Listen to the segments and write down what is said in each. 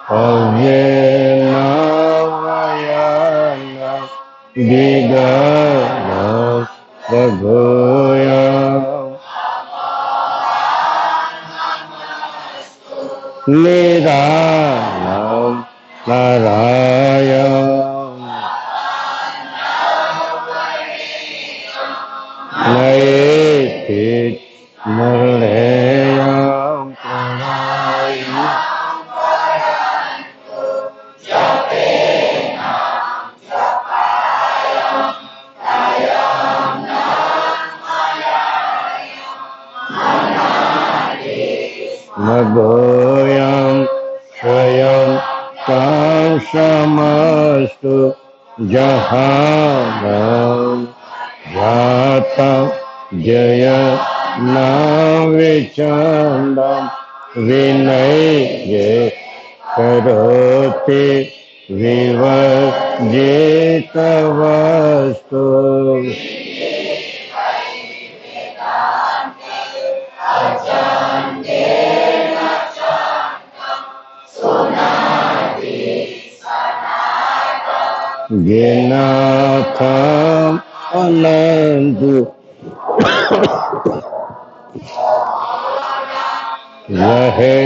અવ્યેન વયન દિગન પ્રભુયમ નિદાનમ નારાયણ નયેતિ મરણેયમ પ્રણય મગોયમ સ્વયં કાંસમસ્તુ જહાનમ જાતમ જય નાવિચંદમ વિનય કરોતિ વિવર્જિત વસ્તુ જ્ઞાથમ અનંતુ રહે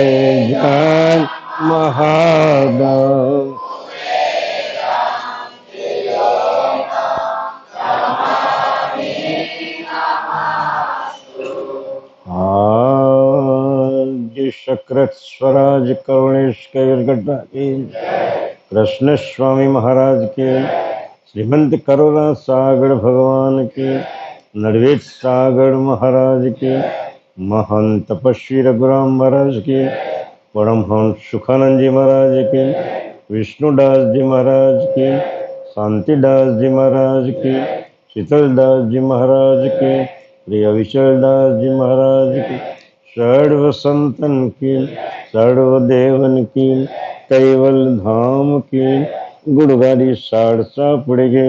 જાન મહાદમ શક્રત સ્વરાજ કરુણેશ કૈર્ગઢ कृष्ण स्वामी महाराज के, श्रीमंत करुणा सागर भगवान के, नरवेद सागर महाराज के, महान तपस्वी रघुराम महाराज के, परमहंस सुखानंद जी महाराज के, विष्णुदास जी महाराज के, शांतिदास जी महाराज के, शीतलदास जी महाराज के, प्रिय विचलदास जी महाराज के, सर्व संतन की, सर्वदेवन की, कैवल धाम की, गुड़गाड़ी साड़सा पड़ेगे,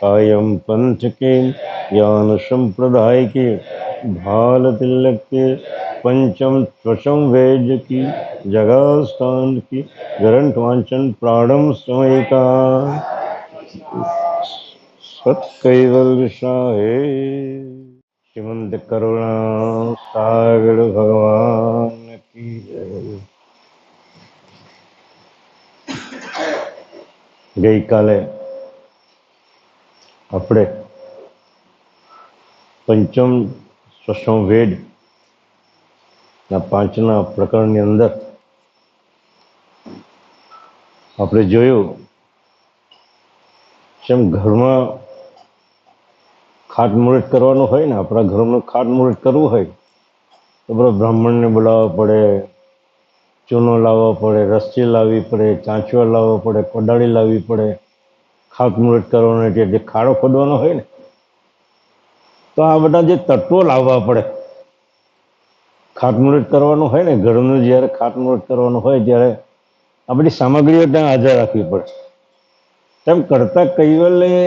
कायम पंथ के, ज्ञान संप्रदाय के, भाल तिलक के, पंचम त्वचम वेद की, जगह स्थान की, ग्रंथ वांचन प्राणम समय का सत कैवल शाहे श्रीमंत करुणा सागर भगवान की जय। गई काले अपने पंचम स्वसम वेद पांचना प्रकरण अंदर આપણે જોયું જેમ ઘરમાં ખાતમુહૂર્ત કરવાનું હોય ને, આપણા ઘરનું ખાતમુહૂર્ત કરવું હોય તો બરાબર બ્રાહ્મણને બોલાવવા પડે, ચૂનો લાવવો પડે, રસ્સી લાવવી પડે, ચાંચવા લાવવો પડે, કોદાળી લાવવી પડે, ખાતમુહૂર્ત કરવાનું એટલે જે ખાડો ખોદવાનો હોય ને તો આ બધા જે તત્વો લાવવા પડે. ખાતમુહૂર્ત કરવાનું હોય ને, ઘરનું જ્યારે ખાતમુહૂર્ત કરવાનું હોય ત્યારે આ બધી સામગ્રીઓ ત્યાં હાજર રાખવી પડે. તેમ કરતા કૈવલ્ય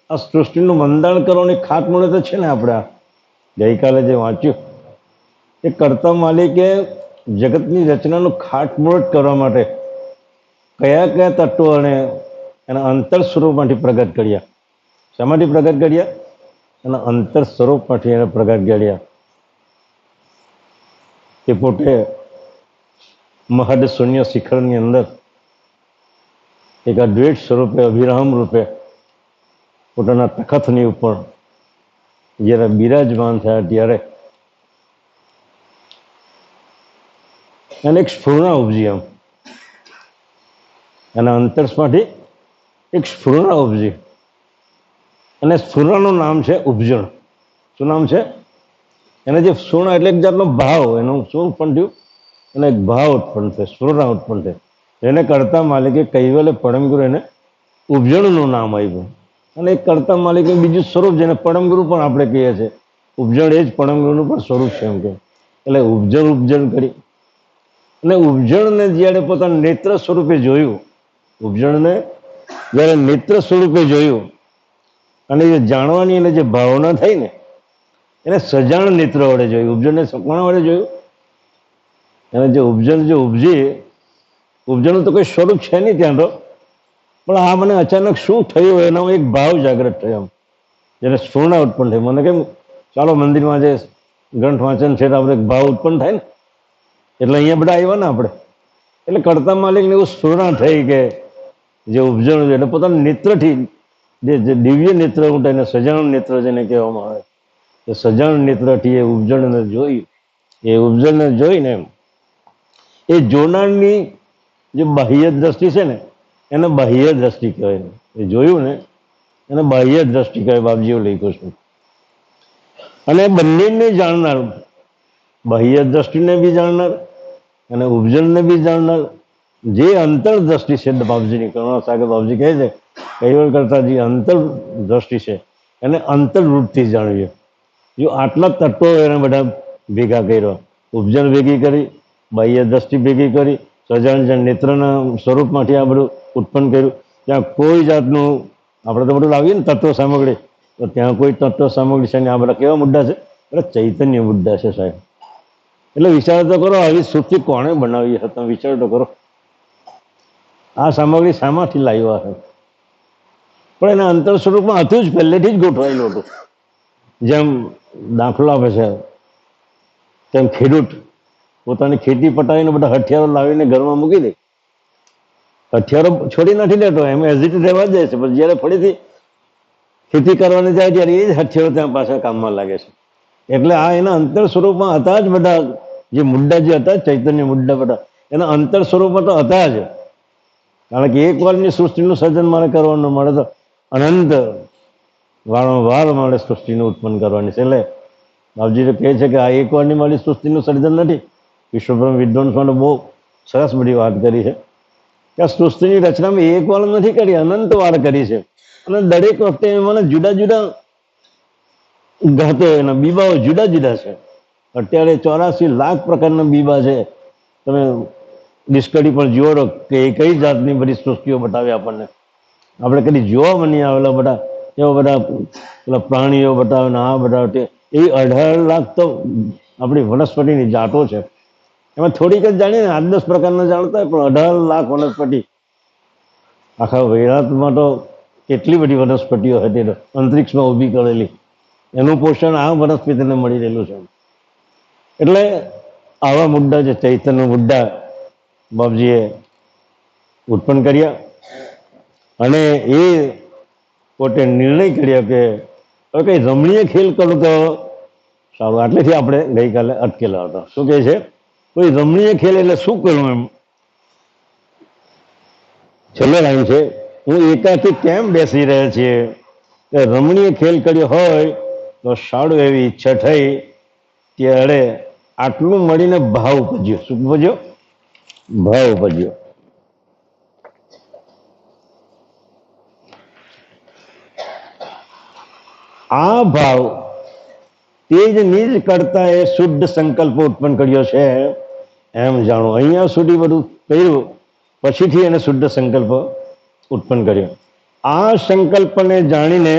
આ સૃષ્ટિનું બંધારણ કરવાની ખાતમુહૂર્ત છે ને, આપણે ગઈકાલે જે વાંચ્યું એ કરતા માલિકે જગતની રચનાનું ખાતમુહૂર્ત કરવા માટે કયા કયા તત્વોને એના અંતર સ્વરૂપમાંથી પ્રગટ કર્યા. શામાંથી પ્રગટ કર્યા? એના અંતર સ્વરૂપમાંથી એને પ્રગટ કર્યા. તે પોતે મહદ શૂન્ય શિખરની અંદર એક અદ્વૈત સ્વરૂપે, અભિરામ રૂપે પોતાના તખતની ઉપર જ્યારે બિરાજમાન થયા ત્યારે એને એક સ્ફૂર્ણા ઉપજી. આમ એના અંતરમાંથી એક સ્ફૂર્ણા ઉપજી અને સ્ફૂર્ણાનું નામ છે ઉપજણ. શું નામ છે? એને જે સ્ફૂર્ણા એટલે એક જાતનો ભાવ, એનું શું ઉત્પન્ન થયું? એને એક ભાવ ઉત્પન્ન થયો, સ્ફૂર્ણા ઉત્પન્ન થયો. એને કરતા માલિકે કૈવલ્ય પરમગુરુ એને ઉપજણનું નામ આપ્યું. અને એક કરતા માલિકે બીજું સ્વરૂપ જેને પરમગુરુ પણ આપણે કહીએ છીએ. ઉપજણ એ જ પરમગુરુનું પણ સ્વરૂપ છે એમ કે. એટલે ઉપજણ કરી અને ઉપજણને જ્યારે પોતાના નેત્ર સ્વરૂપે જોયું, ઉપજણને જ્યારે નેત્ર સ્વરૂપે જોયું અને એ જાણવાની એને જે ભાવના થઈ ને એને સજાણ નેત્ર વડે જોયું. ઉપજણને કોના વડે જોયું? એને જે ઉપજણ જે ઉપજી ઉપજણનું તો કોઈ સ્વરૂપ છે નહીં ત્યાં તો, પણ આ મને અચાનક શું થયું એનો એક ભાવ જાગૃત થયો એમ, જેને સ્ફૂર્ણા ઉત્પન્ન થઈ. મને કેમ ચાલો મંદિરમાં જે ગ્રંથ વાંચન છે તો આપણે એક ભાવ ઉત્પન્ન થાય ને, એટલે અહીંયા બધા આવ્યા ને આપણે, એટલે કરતા માલિકને એવું સ્ફૂર્ણા થઈ કે જે ઉપજણ છે એટલે પોતાના નેત્રથી જે દિવ્ય નેત્ર ઉઠે એને સજાણ નેત્ર જેને કહેવામાં આવે, એ સજાણ નેત્રથી એ ઉપજણને જોઈ, એ ઉપજણને જોઈને એ જોનારની જે બાહ્ય દ્રષ્ટિ છે ને એને બાહ્ય દ્રષ્ટિ કહેવાય. એ જોયું ને એને બાહ્ય દ્રષ્ટિ કહેવાય. બાપજીઓ લખ્યું છે. અને બંનેને જાણનાર, બાહ્ય દ્રષ્ટિને બી જાણનાર અને ઉપજણને બી જાણનાર, જે અંતર દ્રષ્ટિ છે બાપજીની, કરુણા સાગર બાપજી કહે છે કહીવડ કરતા જે અંતર દ્રષ્ટિ છે એને અંતર્વૃત્તિ જાણવી. જો આટલા તત્વો એને બધા ભેગા કર્યા, ઉપજણ ભેગી કરી, બાહ્ય દ્રષ્ટિ ભેગી કરી, સજાણ નેત્રના સ્વરૂપમાંથી આ બધું ઉત્પન્ન કર્યું. ત્યાં કોઈ જાતનું આપણે તો બધું લાવીએ ને તત્વ સામગ્રી, તો ત્યાં કોઈ તત્વ સામગ્રી છે ને. આ બધા કેવા મુદ્દા છે? એટલે ચૈતન્ય મુદ્દા છે સાહેબ. એટલે વિચાર તો કરો, આવી સૃષ્ટિ કોણે બનાવી હશે? તમે વિચાર તો કરો, આ સામગ્રી શામાંથી લાવ્યા હશે? પણ એના અંતર સ્વરૂપમાં હતું જ, પહેલેથી જ ગોઠવાયેલું હતું. જેમ દાખલો આપે છે તેમ ખેડૂત પોતાની ખેતી પટાવીને બધા હથિયારો લાવીને ઘરમાં મૂકી દે. હથિયારો છોડી નથી દેતો, એમ હેઝિટેટ રહેવા જ જાય છે. પણ જ્યારે ફરીથી ખેતી કરવાની જાય ત્યારે એ જ હથિયારો ત્યાં પાછા કામમાં લાગે છે. એટલે આ એના અંતર સ્વરૂપમાં હતા જ બધા જે મુદ્દા જે હતા, ચૈતન્ય મુદ્દા બધા એના અંતર સ્વરૂપમાં તો હતા જ. કારણ કે એક વારની સૃષ્ટિનું સર્જન મારે કરવાનું મળે તો અનંત વારંવાર મારે સૃષ્ટિનું ઉત્પન્ન કરવાની છે. એટલે બાપજી તો કહે છે કે આ એક વારની મારી સૃષ્ટિનું સર્જન નથી. વિશ્વબ્રહ્મ વિદ્વાંસોને બહુ સરસ બધી વાત કરી છે કે આ સૃષ્ટિની રચના મેં એક વાર નથી કરી, અનંત વાર કરી છે. અને દરેક વખતે મને જુદા જુદા ઘાતો એના બીબાઓ જુદા જુદા છે. અત્યારે 84 લાખ પ્રકારના બીબા છે. તમે ડિસ્કવરી પર જુઓ કે કઈ જાતની બધી સૃષ્ટિઓ બતાવે આપણને. આપણે કદી જોવા નહીં આવેલા બધા એવા બધા પેલા પ્રાણીઓ બતાવે ને આ બતાવે. એવી 18 લાખ તો આપણી વનસ્પતિની જાતો છે. એમાં થોડીક જ જાણીએ ને, 8-10 પ્રકારના જાણતા હોય, પણ 18 લાખ વનસ્પતિ આખા વૈરાતમાં તો કેટલી બધી વનસ્પતિઓ હતી અંતરિક્ષમાં ઊભી કરેલી. એનું પોષણ આ વનસ્પતિને મળી રહેલું છે. એટલે આવા મુદ્દા છે, ચૈતન્ય મુદ્દા બાપજીએ ઉત્પન્ન કર્યા. અને એ પોતે નિર્ણય કર્યો કે હવે કંઈ રમણીય ખેલ કરું તો સારું. આટલેથી આપણે ગઈકાલે અટકેલા હતા. શું કહે છે? કોઈ રમણીય ખેલ એટલે શું કરવું? એમ છેલ્લે લાઈન છે, હું એકાથી કેમ બેસી રહ્યા છીએ? રમણીય ખેલ કર્યો હોય તો સારું એવી ઈચ્છા થઈ ત્યારે આટલું મળીને ભાવ ઉપજ્યો. શું ઉપજ્યો? ભાવ ઉપજ્યો. આ ભાવ તે જ નિજ કરતા એ શુદ્ધ સંકલ્પ ઉત્પન્ન કર્યો છે એમ જાણો. અહીંયા સુધી બધું કર્યું, પછીથી એને શુદ્ધ સંકલ્પ ઉત્પન્ન કર્યો. આ સંકલ્પને જાણીને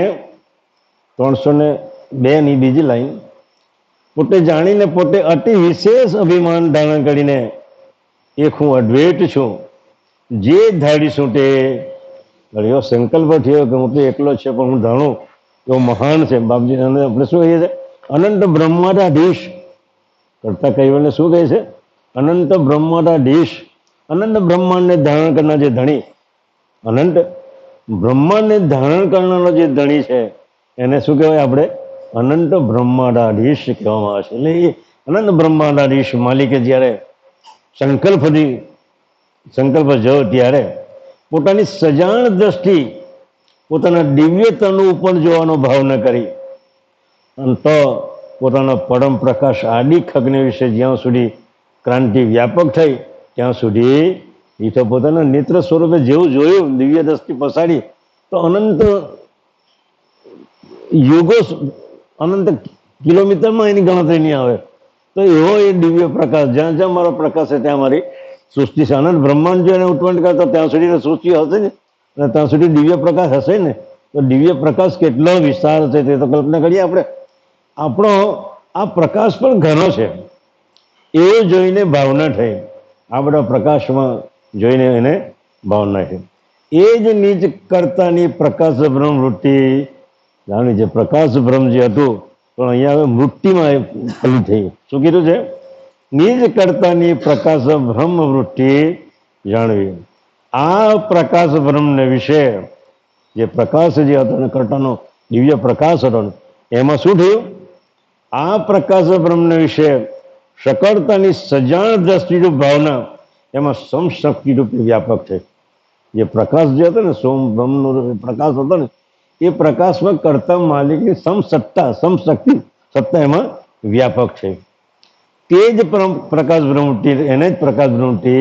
302 ની બીજી લાઈન, પોતે જાણીને પોતે અતિ વિશેષ અભિમાન ધારણ કરીને એક હું અદ્વૈત છું જે ધારીશું તે એવો સંકલ્પ થયો કે હું તો એકલો છે પણ હું જાણું એવો મહાન છે. બાપજી આપણે શું કહીએ છીએ? અનંત બ્રહ્માંડાધીશ કરતા કહીને શું કહે છે? અનંત બ્રહ્માંડાધીશ. અનંત બ્રહ્માંડને ધારણ કરનાર જે ધણી, અનંત બ્રહ્માંડને ધારણ કરનારો જે ધણી છે એને શું કહેવાય? આપણે અનંત બ્રહ્માંડાધીશ કહેવામાં આવે છે. એટલે એ અનંત બ્રહ્માંડાધીશ માલિકે જ્યારે સંકલ્પ જો ત્યારે પોતાની સજાણ દ્રષ્ટિ પોતાના દિવ્યતાનું ઉપર જોવાનો ભાવ ન કરી અને તો પોતાના પરમ પ્રકાશ આદિ ખગ્ન વિશે જ્યાં સુધી ક્રાંતિ વ્યાપક થઈ ત્યાં સુધી એ તો પોતાના નેત્ર સ્વરૂપે જેવું જોયું, દિવ્ય દ્રષ્ટિ પસાડી તો અનંત યુગો, અનંત કિલોમીટરમાં એની ગણતરી નહીં આવે. તો એવો એ દિવ્ય પ્રકાશ, જ્યાં જ્યાં મારો પ્રકાશ છે ત્યાં મારી સૃષ્ટિ છે. અનંત બ્રહ્માંડ જો એને ઉત્પન્ન કરતો ત્યાં સુધી સૃષ્ટિ હશે ને, અને ત્યાં સુધી દિવ્ય પ્રકાશ હશે ને. તો દિવ્ય પ્રકાશ કેટલો વિસ્તાર છે તે તો કલ્પના કરીએ આપણે. આપણો આ પ્રકાશ પણ ઘણો છે એવું જોઈને ભાવના થઈ. આ બધા પ્રકાશમાં જોઈને એને ભાવના છે. એ જ નિજ કર્તાની પ્રકાશ બ્રહ્મ વૃત્તિ જાણવી છે. પ્રકાશ બ્રહ્મ જે હતું પણ અહીંયા હવે વૃત્તિમાં પેલું થઈ. શું કીધું છે? નિજ કર્તાની પ્રકાશ બ્રહ્મ વૃત્તિ જાણવી. આ પ્રકાશ બ્રહ્મને વિશે જે પ્રકાશ જે હતો ને કર્તાનો દિવ્ય પ્રકાશ હતો એમાં શું થયું? આ પ્રકાશ બ્રહ્મને વિશે સકળતાની સજાણ દ્રષ્ટિરૂપ ભાવના એમાં સમશક્તિ રૂપે વ્યાપક છે. જે પ્રકાશ જે હતો ને સોમ બ્રહ્મનો પ્રકાશ હતો ને એ પ્રકાશમાં કર્તા માલિકની સમસત્તા સમશક્તિ સત્તા એમાં વ્યાપક છે. તે જ પ્રકાશ બ્રહ્મવૃત્તિ એને જ પ્રકાશ બ્રહ્મવૃત્તિ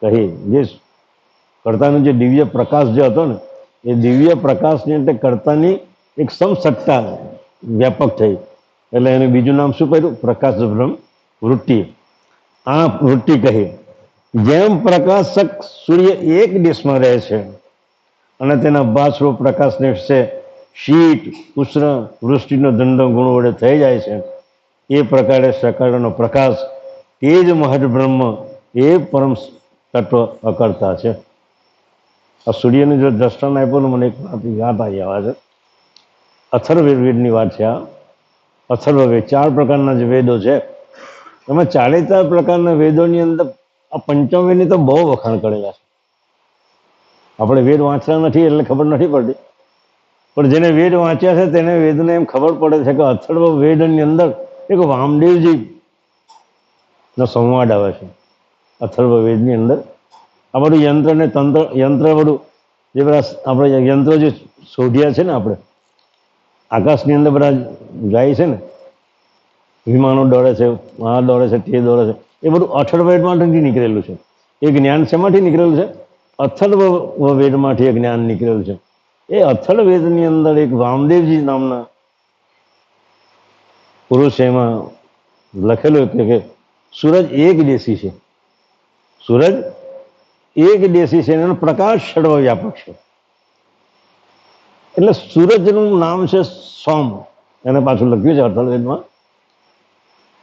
કહી. જે કર્તાનો જે દિવ્ય પ્રકાશ જે હતો ને એ દિવ્ય પ્રકાશની એટલે કર્તાની એક સમસત્તા વ્યાપક થઈ એટલે એને બીજું નામ શું પડ્યું? પ્રકાશ બ્રહ્મ વૃત્તિ. આ વૃત્તિ કહી. જેમ પ્રકાશક સૂર્ય એક દેશમાં રહે છે અને તેના બાહ્ય પ્રકાશને વિશે શીત ઉષ્ણ વૃષ્ટિનો દંડ ગુણ વડે થઈ જાય છે એ પ્રકારે સકાળનો પ્રકાશ તે જ મહદ બ્રહ્મ એ પરમ તત્વ અકર્તા છે. આ સૂર્યને જો દ્રષ્ટાંત આપ્યું મને એક યાદ આવી આવે છે. અથર્વવેદની વાત છે. આ અથર્વવેદ 4 પ્રકારના જે વેદો છે એમાં 4 પ્રકારના વેદોની અંદર આ પંચમવેદની તો બહુ વખાણ કરેલા છે. આપણે વેદ વાંચતા નથી એટલે ખબર નથી પડતી, પણ જેને વેદ વાંચ્યા છે તેને વેદને એમ ખબર પડે છે કે અથર્વ વેદની અંદર એક વામદેવજી નો સંવાદ આવે છે. અથર્વ વેદની અંદર આ બધું યંત્ર ને તંત્ર યંત્ર બધું જે બધા આપણે યંત્રો જે શોધ્યા છે ને આપણે આકાશની અંદર બધા જાય છે ને વિમાનો દોડે છે, આ દોડે છે, તે દોડે છે, એ બધું અથર્વવેદમાંથી નીકળેલું છે. એ જ્ઞાન શેમાંથી નીકળેલું છે? અથર્વવેદમાંથી એ જ્ઞાન નીકળેલું છે. એ અથર્વવેદની અંદર એક વામદેવજી નામના પુરુષ એમાં લખેલું કે સૂરજ એક દેશી છે. સૂરજ એક દેશી છે એનો પ્રકાશ સર્વવ્યાપક છે. એટલે સૂરજનું નામ છે સોમ. એને પાછું લખ્યું છે અથર્વવેદમાં.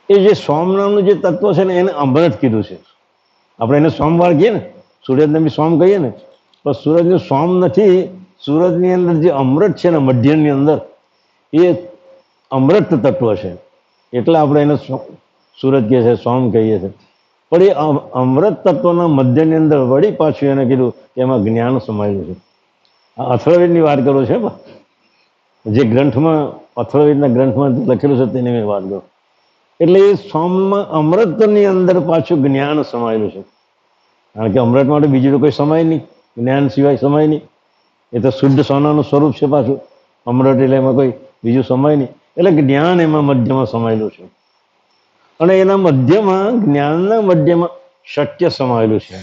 એ જે સોમ નામનું જે તત્વ છે ને એને અમૃત કીધું છે. આપણે એને સોમવાર કહીએ ને, સૂરજને બી સોમ કહીએ ને, પણ સૂરજનું સોમ નથી. સૂરજની અંદર જે અમૃત છે ને મધ્યની અંદર એ અમૃત તત્વ છે એટલે આપણે એને સૂરજ કહે છે, સોમ કહીએ છીએ. પણ એ અમૃત તત્વના મધ્યની અંદર વળી પાછું એને કીધું કે એમાં જ્ઞાન સમાયેલું છે. આ અથર્વવેદની વાત કરું છે. જે ગ્રંથમાં અથર્વવેદના ગ્રંથમાં લખેલું છે તેની મેં વાત કરું. એટલે એ સોમમાં અમૃતની અંદર પાછું જ્ઞાન સમાયેલું છે. કારણ કે અમૃત માટે બીજું તો કોઈ સમાય નહીં, જ્ઞાન સિવાય સમાય નહીં. એ તો શુદ્ધ સોનાનું સ્વરૂપ છે પાછું અમૃત. એટલે એમાં કોઈ બીજું સમાય નહીં. એટલે જ્ઞાન એમાં મધ્યમાં સમાયેલું છે અને એના મધ્યમાં જ્ઞાનના મધ્યમાં સત્ય સમાયેલું છે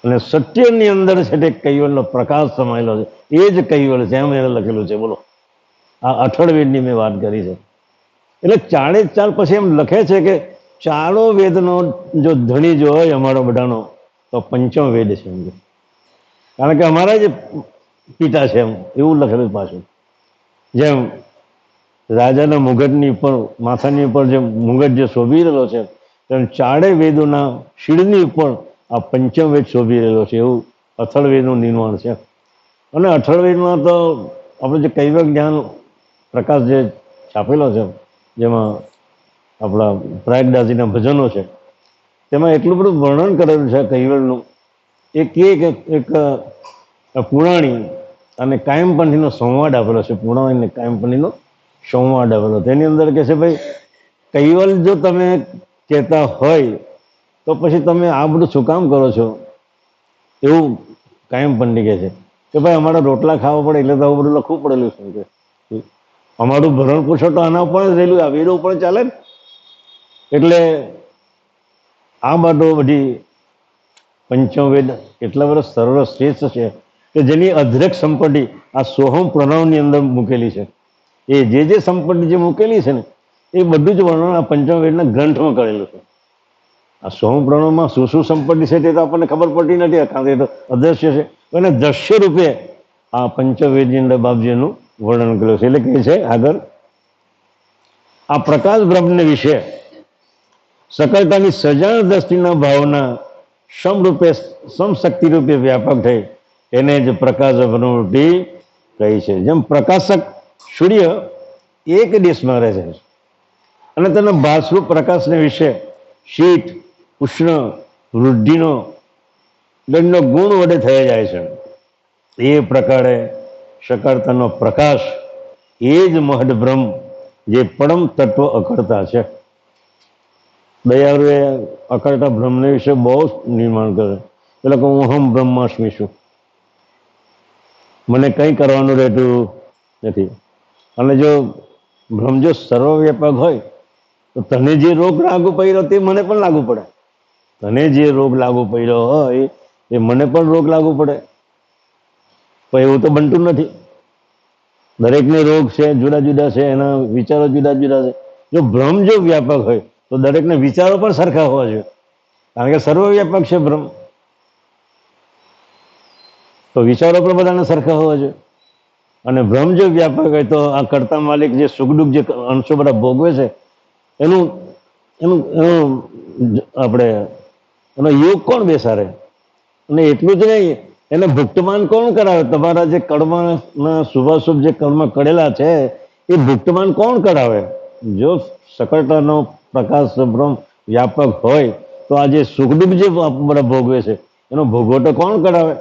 અને સત્યની અંદર છે તે કૈવલ્યનો પ્રકાશ સમાયેલો છે. એ જ કૈવલ્ય છે એમ એને લખેલું છે. બોલો, આ અથર્વવેદની મેં વાત કરી છે. એટલે 4 પછી એમ લખે છે કે 4 વેદનો જો ધણી જો હોય અમારો બધાનો તો પંચમ વેદ છે એમ. કારણ કે અમારા જે પિતા છે એમ એવું લખેલું પાછું. જેમ રાજાના મુગટની ઉપર માથાની ઉપર જે મુગટ જે શોભી રહેલો છે તેમ 4 વેદોના શીળની ઉપર આ પંચમ વેદ શોભી રહેલો છે. એવું અથર્વવેદનું નિર્માણ છે. અને અથર્વવેદમાં તો આપણે જે કૈવલ્ય જ્ઞાન પ્રકાશ જે છાપેલો છે જેમાં આપણા પ્રયાગદાસજીના ભજનો છે તેમાં એટલું બધું વર્ણન કરેલું છે કૈવલ્યનું. એક પુરાણી અને કાયમપંથીનો સંવાદ આપેલો છે. પુરાણી અને કાયમપંથીનો સંવાદ આપેલો. તેની અંદર કહે છે ભાઈ કૈવલ્ય જો તમે કહેતા હોય તો પછી તમે આ બધું શું કામ કરો છો? એવું કાયમપંથી કહે છે કે ભાઈ અમારા રોટલા ખાવા પડે એટલે તો આવું બધું લખવું પડેલું છે. અમારું ભરણ પોષણ તો આના ઉપર જ રહેલું, આ વેદો ઉપર ચાલે ને. એટલે આ બધું બધી પંચમવેદ એટલા બધા સર્વશ્રેષ્ઠ છે કે જેની અદ્રક સંપત્તિ આ સોહમ પ્રણવની અંદર મૂકેલી છે. એ જે સંપત્તિ જે મૂકેલી છે ને એ બધું જ વર્ણન આ પંચમવેદના ગ્રંથમાં કરેલું છે. આ સોહમ પ્રણવમાં શું શું સંપત્તિ છે તે તો આપણને ખબર પડતી નથી, કારણ કે એ તો અદ્રશ્ય છે. અને દ્રશ્ય રૂપે આ પંચવેદની અંદર બાપજીનું વર્ણન કરેલું છે. એટલે કહે છે આગળ, આ પ્રકાશ બ્રહ્મને વિશે સકળતાની સજાણ દ્રષ્ટિના ભાવના સમરૂપે સમશક્તિ રૂપે વ્યાપક થઈ એને જ પ્રકાશ બ્રહ્મવૃત્તિ કહી છે. જેમ પ્રકાશક સૂર્ય એક દેશમાં રહે છે અને તેના ભાસ્વરૂપ પ્રકાશને વિશે શીત, ઉષ્ણ, વૃદ્ધિનો દંડનો ગુણ વડે થઈ જાય છે. એ પ્રકારે સકાળતાનો પ્રકાશ એ જ મહદ બ્રહ્મ જે પરમ તત્વ અકળતા છે. દયાળુએ અકળતા બ્રહ્મને વિશે બહુ નિર્માણ કરે. એટલે કે હું હમ બ્રહ્માસ્મિ છું, મને કંઈ કરવાનું રહેતું નથી. અને જો બ્રહ્મ જો સર્વવ્યાપક હોય તો તને જે રોગ લાગુ પડ્યો તે મને પણ લાગુ પડે. તને જે રોગ લાગુ પડ્યો હોય એ મને પણ રોગ લાગુ પડે. પણ એવું તો બનતું નથી. દરેકને રોગ છે, જુદા જુદા છે, એના વિચારો જુદા જુદા છે. જો બ્રહ્મ જો વ્યાપક હોય તો દરેકને વિચારો પણ સરખા હોવા જોઈએ, કારણ કે સર્વવ્યાપક છે બ્રહ્મ, તો વિચારો પણ બધાને સરખા હોવા જોઈએ. અને બ્રહ્મ જો વ્યાપક હોય તો આ કર્તા માલિક જે સુખ દુઃખ જે અંશો બધા ભોગવે છે એનું એનું એનું આપણે એનો યોગ કોણ બેસાડે? અને એટલું જ નહીં, એને ભુક્તમાન કોણ કરાવે? તમારા જે કર્મના શુભાશુભ જે કર્મ કરેલા છે એ ભુક્તમાન કોણ કરાવે? જો સકળતાનો પ્રકાશ બ્રહ્મ વ્યાપક હોય તો આ જે સુખ દુઃખ જે બધા ભોગવે છે એનો ભોગવટો કોણ કરાવે?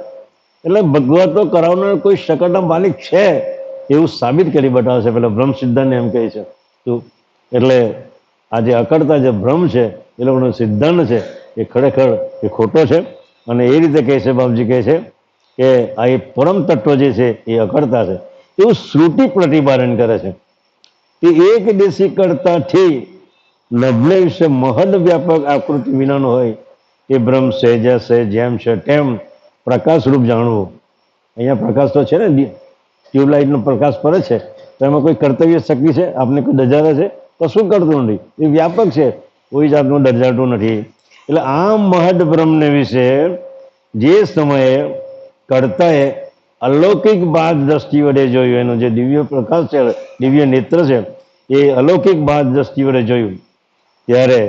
એટલે ભગવતો કરાવનાર કોઈ સકળના માલિક છે એવું સાબિત કરી બતાવશે પેલા બ્રહ્મ સિદ્ધાંત એમ કહે છે. એટલે આ જે અકળતા જે બ્રહ્મ છે એ લોકોનો સિદ્ધાંત છે એ ખરેખર એ ખોટો છે. અને એ રીતે કહે છે, બાપજી કહે છે કે આ એ પરમ તત્વ જે છે એ અકળતા છે એવું શ્રુતિ પ્રતિપાદન કરે છે. તે એક દેશી કરતાથી નભને વિશે મહદ વ્યાપક આકૃતિ વિનાનો હોય એ બ્રહ્મ સહેજા સહેજ જેમ છે તેમ પ્રકાશ રૂપ જાણવું. અહીંયા પ્રકાશ તો છે ને, ટ્યુબલાઇટનો પ્રકાશ પડે છે તો એમાં કોઈ કર્તવ્ય શક્તિ છે? આપને કોઈ દજારે છે? તો શું કરતું નથી, એ વ્યાપક છે, કોઈ જાતનું દજાડતું નથી. એટલે આ મહદ બ્રહ્મને વિશે જે સમયે કર્તાએ અલૌકિક બાદ દ્રષ્ટિ વડે જોયું, એનો જે દિવ્ય પ્રકાશ છે, દિવ્ય નેત્ર છે, એ અલૌકિક બાદ દ્રષ્ટિ વડે જોયું ત્યારે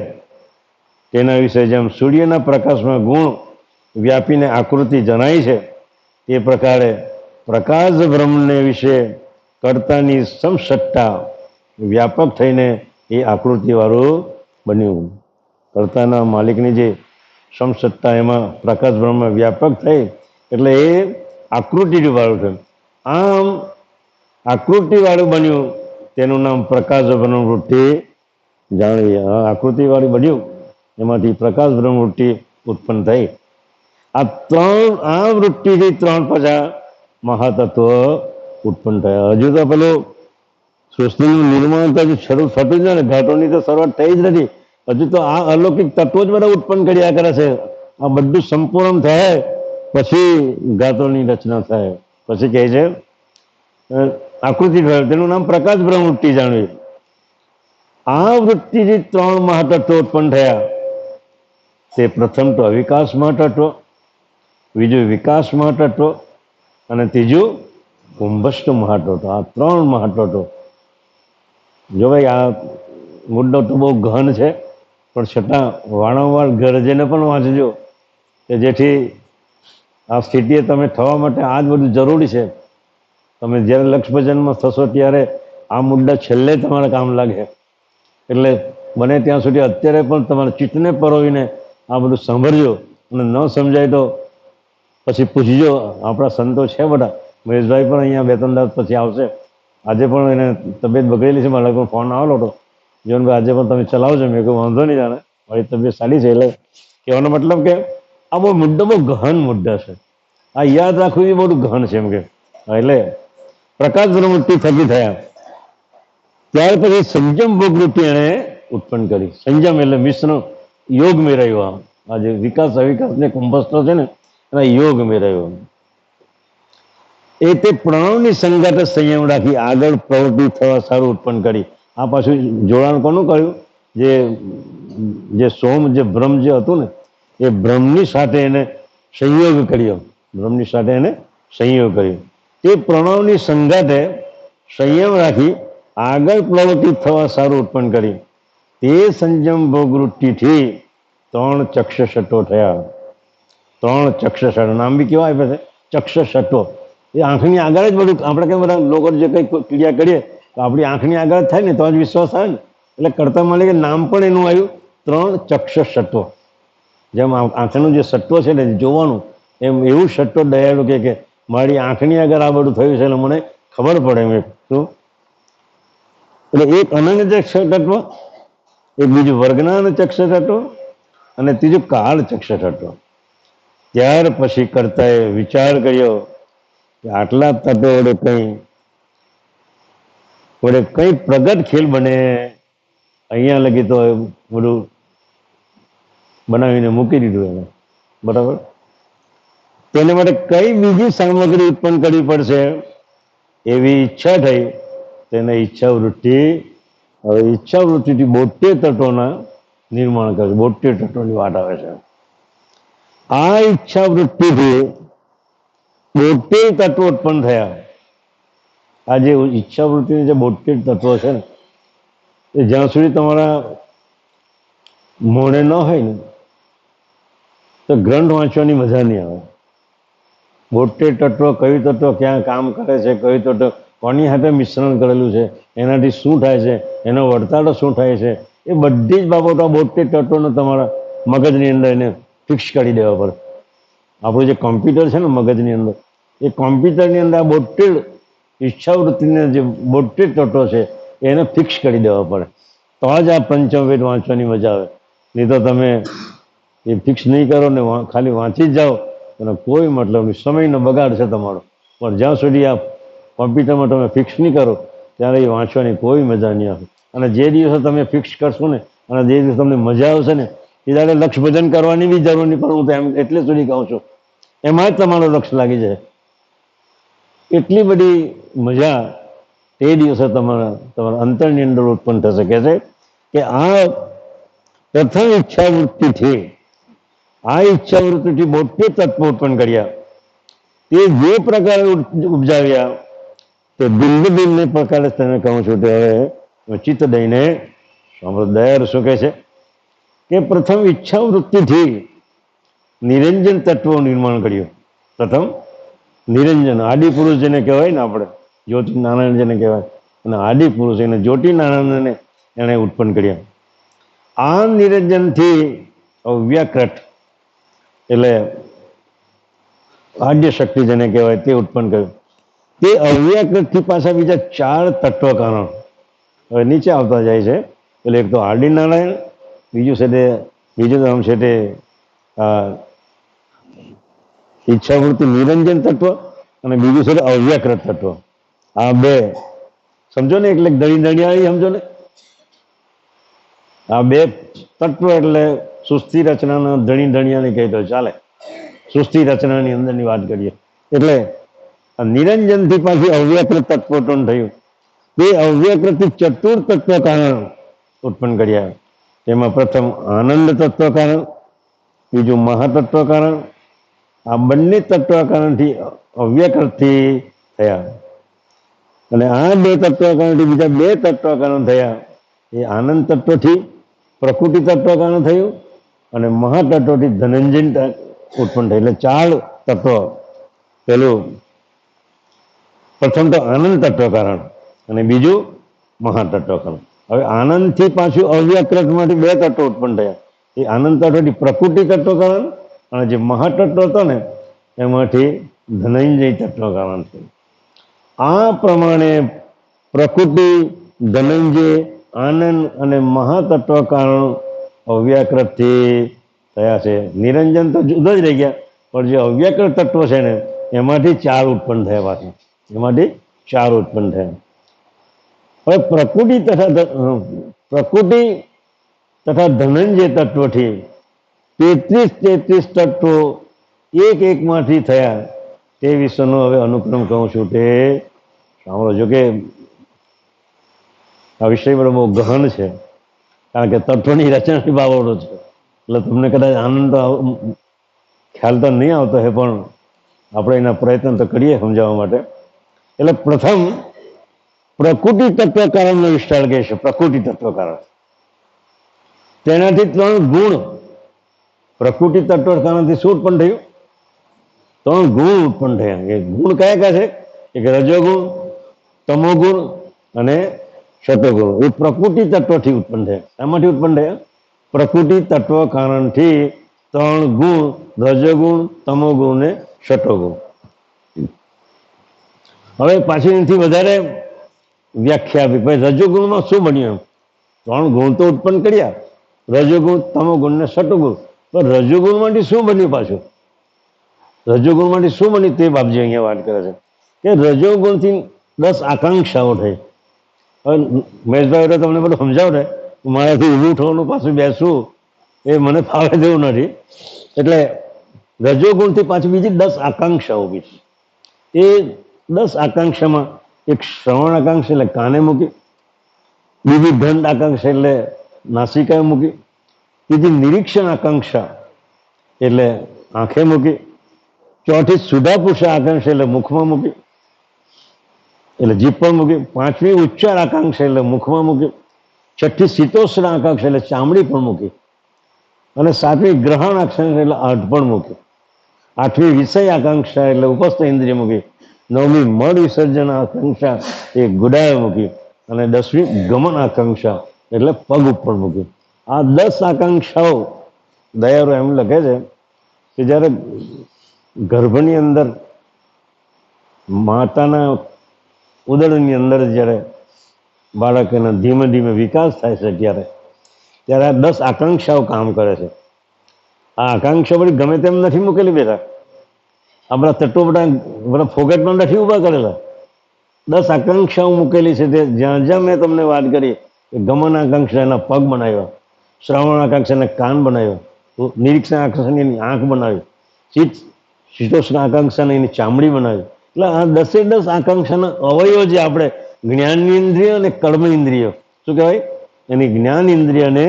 તેના વિશે જેમ સૂર્યના પ્રકાશમાં ગુણ વ્યાપીને આકૃતિ જણાય છે એ પ્રકારે પ્રકાશ બ્રહ્મને વિશે કર્તાની સમસત્તા વ્યાપક થઈને એ આકૃતિવાળું બન્યું. કર્તાના માલિકની જે સમસત્તા એમાં પ્રકાશ બ્રહ્મ વ્યાપક થઈ એટલે એ આકૃતિવાળું થયું. આમ આકૃતિવાળું બન્યું તેનું નામ પ્રકાશ બ્રહ્મવૃત્તિ જાણવી. આકૃતિવાળું બન્યું એમાંથી પ્રકાશ બ્રહ્મવૃત્તિ ઉત્પન્ન થઈ. આ વૃત્તિથી 3 પાછા મહાતત્વ ઉત્પન્ન થયા. હજુ તો પેલું સૃષ્ટિનું નિર્માણ તો શરૂ થતું જ ને, ઘાટોની તો શરૂઆત થઈ જ નથી. હજુ તો આ અલૌકિક તત્વો જ બધા ઉત્પન્ન કર્યા કરે છે. આ બધું સંપૂર્ણ થાય પછી ઘાટોની રચના થાય. પછી કહે છે આકૃતિ થયું, તેનું નામ પ્રકાશ બ્રહ્મવૃત્તિ જાણવી. આ વૃત્તિથી 3 મહાતત્વો ઉત્પન્ન થયા. તે પ્રથમ તો અવિકાસ મહાતત્વ, બીજું વિકાસ મહાતત્વ અને ત્રીજું કુંભસ્થ મહાતત્વ. આ 3 મહાતત્વો. જો ભાઈ આ મુદ્દો તો બહુ ગહન છે, પણ છતાં વારંવાર ગરજેને પણ વાંચજો કે જેથી આ સ્થિતિએ તમે થવા માટે આ જ બધું જરૂરી છે. તમે જ્યારે લક્ષ ભજનમાં થશો ત્યારે આ મુદ્દા છેલ્લે તમારા કામ લાગે. એટલે બને ત્યાં સુધી અત્યારે પણ તમારા ચિત્તને પરોવીને આ બધું સાંભળજો. અને ન સમજાય તો પછી પૂછજો. આપણા સંતો છે બધા, મહેશભાઈ પણ અહીંયા 2-3 દિવસ પછી આવશે. આજે પણ એને તબિયત બગડેલી છે, મારા કોઈ ફોન આવેલો હતો, જીવનભાઈ આજે પણ તમે ચલાવજો. મેં કોઈ વાંધો નહીં, જાણે મારી તબિયત સારી છે. એટલે કહેવાનો મતલબ કે આ બહુ મુદ્દો બહુ ગહન મુદ્દા છે. આ યાદ રાખવું એ બહુ ગહન છે એમ કે. એટલે પ્રકાશ બ્રહ્મવૃત્તિ થકી થયા ત્યાર પછી સંજમ ભોગવૃત્તિ એણે ઉત્પન્ન કરી. સંજમ એટલે મિશ્ર યોગ મેળવ્યો. આ જે વિકાસ અવિકાસ ને કુંભસ્થ છે ને એના યોગ મેળવ્યો. એ તે પ્રણવની સંગાતે સંયમ રાખી આગળ પ્રવૃત્તિ થવા સારું ઉત્પન્ન કરી. આ પાછું જોડાણ કોનું કર્યું? જે સોમ જે બ્રહ્મ જે હતું ને એ બ્રહ્મની સાથે એને સંયોગ કર્યો. બ્રહ્મની સાથે એને સંયોગ કર્યો. તે પ્રણવની સંગાતે સંયમ રાખી આગળ પ્રવૃત્તિ થવા સારું ઉત્પન્ન કરી. તે સંજમ ભોગવૃત્તિથી 3 ચક્ષુષટો થયા. 3 ચક્ષસટો, નામ બી કેવા આપે છે ચક્ષસટો. એ આંખની આગળ જ બધું, આપણે કેમ બધા લોકો જે કંઈ ક્રિયા કરીએ તો આપણી આંખની આગળ જ થાય ને તો જ વિશ્વાસ થાય ને. એટલે કરતા મળે કે નામ પણ એનું આવ્યું 3 ચક્ષસટો. જેમ આંખનો જે સટ્ટો છે ને જોવાનું, એમ એવું સટ્ટો દયાળુ કે મારી આંખની આગળ આ બધું થયું છે એટલે મને ખબર પડે એમ. શું એટલે એક અનન્ય ચક્ષસટો, એક બીજું વર્ગનાન ચક્ષસટો અને ત્રીજું કાળ ચક્ષસટો. ત્યાર પછી કરતાએ વિચાર કર્યો કે આટલા તત્વો વડે કઈ પ્રગટ ખેલ બને. અહીંયા લગી તો બધું બનાવીને મૂકી દીધું એને, બરાબર. તેને માટે કઈ બીજી સામગ્રી ઉત્પન્ન કરવી પડશે એવી ઈચ્છા થઈ. તેને ઈચ્છાવૃત્તિ, હવે ઈચ્છાવૃત્તિથી 72 તત્વોના નિર્માણ કરે. 72 તત્વોની વાત આવે છે. આ ઈચ્છાવૃત્તિથી 72 તત્વો ઉત્પન્ન થયા. આ જે ઈચ્છાવૃત્તિની જે 72 તત્વો છે ને, એ જ્યાં સુધી તમારા મોઢે ન હોય ને તો ગ્રંથ વાંચવાની મજા નહીં આવે. 72 તત્વો, કયું તત્વ ક્યાં કામ કરે છે, કયું તત્વ કોની સાથે મિશ્રણ કરેલું છે, એનાથી શું થાય છે, એનો વર્તાડો શું થાય છે, એ બધી જ બાબતો 72 તત્વોને તમારા મગજની અંદર એને ફિક્સ કરી દેવા પડે. આપણું જે કોમ્પ્યુટર છે ને મગજની અંદર, એ કોમ્પ્યુટરની અંદર આ 72 ઈચ્છાવૃત્તિને જે 72 તત્વો છે એને ફિક્સ કરી દેવા પડે. તો જ આ પંચમવેદ વાંચવાની મજા આવે. નહીં તો તમે એ ફિક્સ નહીં કરો ને ખાલી વાંચી જ જાઓ અને કોઈ મતલબ નહીં, સમયનો બગાડ છે તમારો. પણ જ્યાં સુધી આ કોમ્પ્યુટરમાં તમે ફિક્સ નહીં કરો ત્યારે એ વાંચવાની કોઈ મજા નહીં આવે. અને જે દિવસે તમે ફિક્સ કરશો ને અને જે દિવસે તમને મજા આવશે ને એ ત્યારે લક્ષ ભજન કરવાની બી જરૂર નહીં. પણ હું તો એમ એટલે સુધી કહું છું, એમાં જ તમારું લક્ષ લાગી જાય. એટલી બધી મજા તે દિવસે તમારા અંતરની અંદર ઉત્પન્ન થશે. કે છે કે આ પ્રથમ ઈચ્છાવૃત્તિથી, આ ઈચ્છાવૃત્તિથી 72 તત્વો ઉત્પન્ન કર્યા. તે જે પ્રકારે ઉપજાવ્યા તે બિંદુ બિંદુ પ્રકારે તમે કહું છું. તે હવે ચિત્ત દઈને દયાળ શું કહે છે કે પ્રથમ ઈચ્છાવૃત્તિથી નિરંજન તત્વો નિર્માણ કર્યું. પ્રથમ નિરંજન, આદિપુરુષ જેને કહેવાય ને આપણે, જ્યોતિ નારાયણ જેને કહેવાય, અને આદિપુરુષ એને જ્યોતિ નારાયણને એણે ઉત્પન્ન કર્યા. આ નિરંજનથી અવ્યાકૃત એટલે આદ્ય શક્તિ જેને કહેવાય તે ઉત્પન્ન કર્યું. તે અવ્યાકૃતથી પાછા બીજા 4 તત્વ કારણ હવે નીચે આવતા જાય છે. એટલે એક તો આદિ નારાયણ, બીજું નામ છે તે ઈચ્છાવૃત્તિ નિરંજન તત્વ, અને બીજું છે અવ્યાકૃત તત્વ. આ બે સમજો ને, એટલે ધણી ધણિયાળી સમજો ને. આ બે તત્વ એટલે સુસ્તી રચનાના ધણી ધણિયાળી કહી તો ચાલે. સુસ્તી રચનાની અંદરની વાત કરીએ એટલે નિરંજનથી પાછી અવ્યાકૃત તત્વ ઉત્પન્ન થયું. તે અવ્યાકૃતથી 4 તત્વ કારણ ઉત્પન્ન કર્યા. તેમાં પ્રથમ આનંદ તત્વ કારણ, બીજું મહાતત્વ કારણ. આ બંને તત્વ કારણથી અવ્યાકૃતથી થયા. અને આ 2 તત્વ કારણથી બીજા 2 તત્વ કારણ થયા. એ આનંદ તત્વથી પ્રકૃતિ તત્વ કારણ થયું અને મહાતત્વથી ધનંજય ઉત્પન્ન થયું. એટલે 4 તત્વ. પેલું પ્રથમ તો આનંદ તત્વ કારણ અને બીજું મહાતત્વ કારણ. હવે આનંદથી પાછું અવ્યાકૃતમાંથી 2 તત્વો ઉત્પન્ન થયા. એ આનંદ તત્વથી પ્રકૃતિ તત્વ કારણ અને જે મહાતત્વ હતો ને એમાંથી ધનંજય તત્વ કારણ થયું. આ પ્રમાણે પ્રકૃતિ, ધનંજય, આનંદ અને મહાતત્વ કારણ અવ્યાકૃતથી થયા છે. નિરંજન તો જુદા જ રહી ગયા, પણ જે અવ્યાકૃત તત્વો છે ને એમાંથી 4 ઉત્પન્ન થયા. પાછા એમાંથી 4 ઉત્પન્ન થયા. હવે પ્રકૃતિ તથા ધનંજય તત્વથી 33 તત્વો એક માંથી થયા. તે વિષયનો હવે અનુક્રમ કહું છું તે સાંભળો. જો કે આ વિષય બહુ ગહન છે, કારણ કે તત્વની રચનાની બાબતો છે. એટલે તમને કદાચ આનંદ ખ્યાલ તો નહીં આવતો હે, પણ આપણે એના પ્રયત્ન તો કરીએ સમજાવવા માટે. એટલે પ્રથમ પ્રકૃતિ તત્વ કારણનો વિસ્તાર કહે છે. પ્રકૃતિ તત્વ કારણ તેનાથી 3 ગુણ. પ્રકૃતિ તત્વ કારણથી શું ઉત્પન્ન થયું? ત્રણ ગુણ ઉત્પન્ન થયા. એ ગુણ કયા કયા છે? એક રજોગુણ, તમોગુણ અને શતોગુણ. એ પ્રકૃતિ તત્વથી ઉત્પન્ન થયા. એમાંથી ઉત્પન્ન થયા પ્રકૃતિ તત્વ કારણથી ત્રણ ગુણ, રજોગુણ, તમોગુણ ને શતોગુણ. હવે પાછી એનાથી વધારે વ્યાખ્યા આપી. ભાઈ રજોગુણમાં શું બન્યું? ત્રણ ગુણ તો ઉત્પન્ન કર્યા, રજોગુણ, તમોગુણ ને શતોગુણ. પણ રજોગુણમાંથી શું બન્યું? પાછું રજોગુણમાંથી શું બન્યું તે બાપજી અહીંયા વાત કરે છે કે રજોગુણથી 10 આકાંક્ષાઓ થઈ. હવે મહેશભાઈ તો તમને બધું સમજાવડે, મારાથી ઊભું થવાનું પાછું બેસવું એ મને ફાવે તેવું નથી. એટલે રજોગુણથી પાછી બીજી 10 આકાંક્ષાઓ ઊભી. એ 10 આકાંક્ષામાં એક શ્રવણ આકાંક્ષા એટલે કાને મૂકી, બીજી ગંધ આકાંક્ષા એટલે નાસિકાએ મૂકી, બીજી નિરીક્ષણ આકાંક્ષા એટલે આંખે મૂકી, ચોથી સુધાપુષા આકાંક્ષા એટલે મુખમાં મૂકી, એટલે જીભ પર મૂકી, પાંચમી ઉચ્ચાર આકાંક્ષા એટલે મુખમાં મૂકી, છઠ્ઠી શીતોષ્ણ આકાંક્ષા એટલે ચામડી પર મૂકી, અને સાતમી ગ્રહણ આકાંક્ષા એટલે આઠ પણ મૂકી, આઠમી વિષય આકાંક્ષા એટલે ઉપસ્થ ઇન્દ્રિય મૂકી, નવમી મળ વિસર્જન આકાંક્ષા એ ગુડાએ મૂકી, અને 10મી ગમન આકાંક્ષા એટલે પગ ઉપર મૂકી. આ 10 આકાંક્ષાઓ દયાળુ એમ લખે છે કે જ્યારે ગર્ભની અંદર માતાના ઉદરની અંદર જ્યારે બાળકનો ધીમે ધીમે વિકાસ થાય છે ત્યારે આ 10 આકાંક્ષાઓ કામ કરે છે. આ આકાંક્ષાઓ બધી ગમે તેમ નથી મૂકેલી બેટા, આપણા તત્વો બધા ફોગટમાં નથી ઊભા કરેલા. 10 આકાંક્ષાઓ મૂકેલી છે. તે જ્યાં જ્યાં મેં તમને વાત કરી કે ગમન આકાંક્ષા એના પગ બનાવ્યા, શ્રવણ આકાંક્ષાને કાન બનાવ્યો, નિરીક્ષણ આકાંક્ષાની એની આંખ બનાવી, શીતોષ્ણ આકાંક્ષાને એની ચામડી બનાવી. એટલે આ 10 આકાંક્ષાના અવયવો જે આપણે જ્ઞાન ઇન્દ્રિય અને કર્મ ઇન્દ્રિય, શું કહેવાય, એની જ્ઞાન ઇન્દ્રિય અને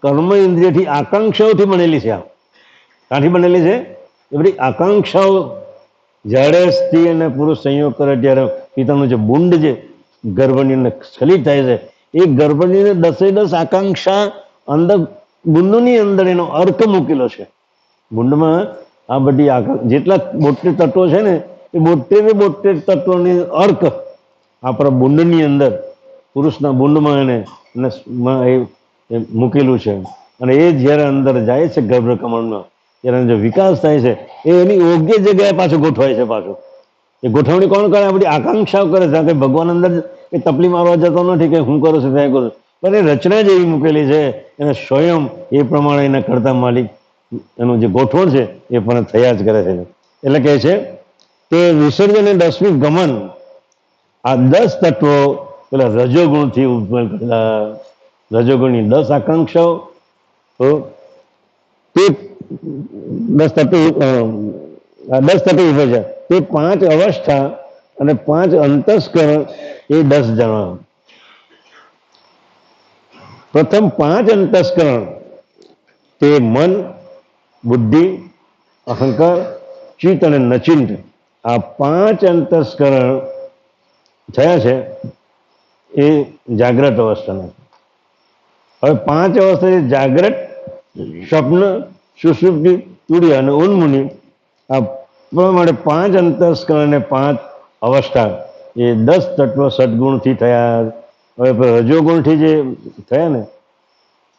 કર્મ ઇન્દ્રિયથી આકાંક્ષાઓથી બનેલી છે. આ કાંથી બનેલી છે? એ બધી આકાંક્ષાઓ જ્યારે સ્ત્રી અને પુરુષ સંયોગ કરે ત્યારે પિતાનું જે બુંડ જે ગર્ભની અંદર સ્ખલિત થાય છે, એ ગર્ભની 10 આકાંક્ષા અંદર બુંદની અંદર એનો અર્ક મૂકેલો છે. બુંડમાં આ બધી જેટલા 72 તત્વો છે ને, એ 72 તત્વોની અર્ક આપણા બુંડની અંદર, પુરુષના બુંડમાં એને મૂકેલું છે. અને એ જ્યારે અંદર જાય છે ગર્ભકમળમાં, ત્યારે જે વિકાસ થાય છે એ એની યોગ્ય જગ્યાએ પાછું ગોઠવાય છે. પાછું એ ગોઠવણી કોણ કરે? આ બધી આકાંક્ષાઓ કરે છે. કે ભગવાન અંદર એ તપલી મારવા જતો નથી કે હું કરું છું ત્યાં કરું છું, પણ એ રચના જેવી મૂકેલી છે. એને સ્વયં એ પ્રમાણે એના કરતા માલિક એનું જે ગોઠવણ છે એ પણ થયા જ કરે છે. એટલે કહે છે કે વિસર્જન અને 10મી ગમન, આ 10 તત્વો પેલા રજોગુણથી ઉત્પન્ન કરેલા. રજોગુણની 10 આકાંક્ષાઓ, તો તે 10 તત્વો વિભાજ્યા. તે 5 અવસ્થા અને 5 અંતસ્કરણ એ 10 જણા. પ્રથમ 5 અંતસ્કરણ તે મન, બુદ્ધિ, અહંકાર, ચિત્ત અને નચિંત, આ 5 અંતસ્કરણ થયા છે એ જાગ્રત અવસ્થાના. હવે 5 અવસ્થા જાગ્રત, સ્વપ્ન, સુષુપ્તિ, તુર્ય અને ઉન્મુની, આ પ્રમાણે 5 અંતસ્કરણ અને 5 અવસ્થા એ 10 તત્વ સદગુણથી થયા. હવે રજોગુણથી જે થયા ને,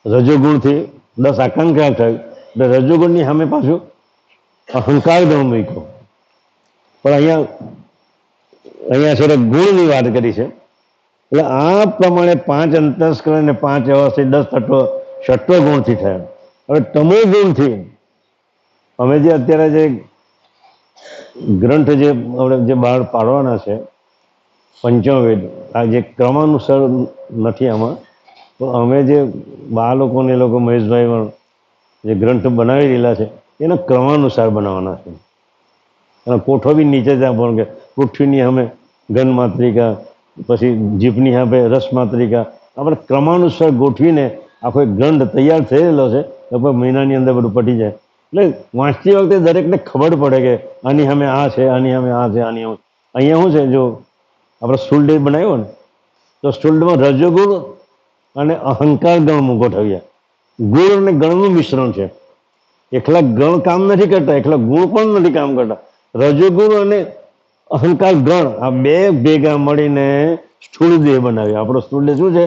રજોગુણથી 10 આકાંક્ષા થઈ, એટલે રજોગુણની સામે પાછું અહંકાર ગણ મૂક્યો. પણ અહીંયા છે ગુણની વાત કરી છે. એટલે આ પ્રમાણે 5 અંતસ્કરણ અને 5 અવસ્થા 10 તત્વ સત્વગુણથી થયા. હવે તમો ગુણથી અમે જે અત્યારે જે ગ્રંથ જે બહાર પાડવાના છે પંચમવેદ, આ જે ક્રમાનુસાર નથી આમાં, તો અમે જે બાળકોને એ લોકો મહેશભાઈ પણ જે ગ્રંથ બનાવી રહેલા છે એના ક્રમાનુસાર બનાવવાના છે. અને કોઠો બી નીચે જ આપવાનું કે પૃથ્વીની સામે ઘન માત્રિકા, પછી જીભની સામે રસ માત્રિકા, આપણે ક્રમાનુસાર ગોઠવીને આખો એક ગ્રંથ તૈયાર થયેલો છે. લગભગ મહિનાની અંદર બધું પટી જાય. એટલે વાંચતી વખતે દરેકને ખબર પડે કે આની સામે આ છે, આની સામે આ છે, આની સામે. અહીંયા શું છે, જો આપણે સ્થૂળ દેહ બનાવ્યો ને, તો સ્થૂળમાં રજોગુણ અને અહંકાર ગણ ગોઠવ્યા. ગુણ અને ગણનું મિશ્રણ છે. એકલા ગણ કામ નથી કરતા, એકલા ગુણ પણ નથી કામ કરતા. રજોગુણ અને અહંકાર ગણ આ બે ભેગા મળીને સ્થૂળ દેહ બનાવ્યો. આપણો સ્થૂળ દેહ શું છે?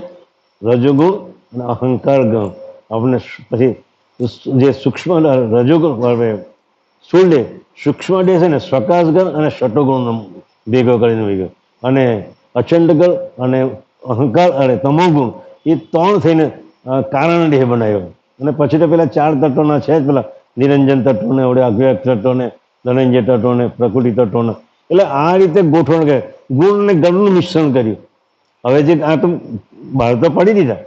રજોગુણ અને અહંકાર ગણ. આપણે પછી જે સૂક્ષ્મ રજોગુણ સ્થૂળ દેહ, સૂક્ષ્મ દેહ છે ને સ્વકાશ ગણ અને ષટોગુણ ભેગો કરીને ભેગો, અને અચંડ ગણ અને અહંકાર અને તમોગુણ એ ત્રણ થઈને કારણ દેહ બનાવ્યો. અને પછી તો પેલા ચાર તત્વોના છે જ, પેલા નિરંજન તત્વોને અવ્યક્ત તત્વોને ધનંજય તત્વોને પ્રકૃતિ તત્વોને, એટલે આ રીતે ગોઠવણ કરે, ગુણ અને ગણનું મિશ્રણ કર્યું. હવે જે આ તો બહાર તો પડી દીધા,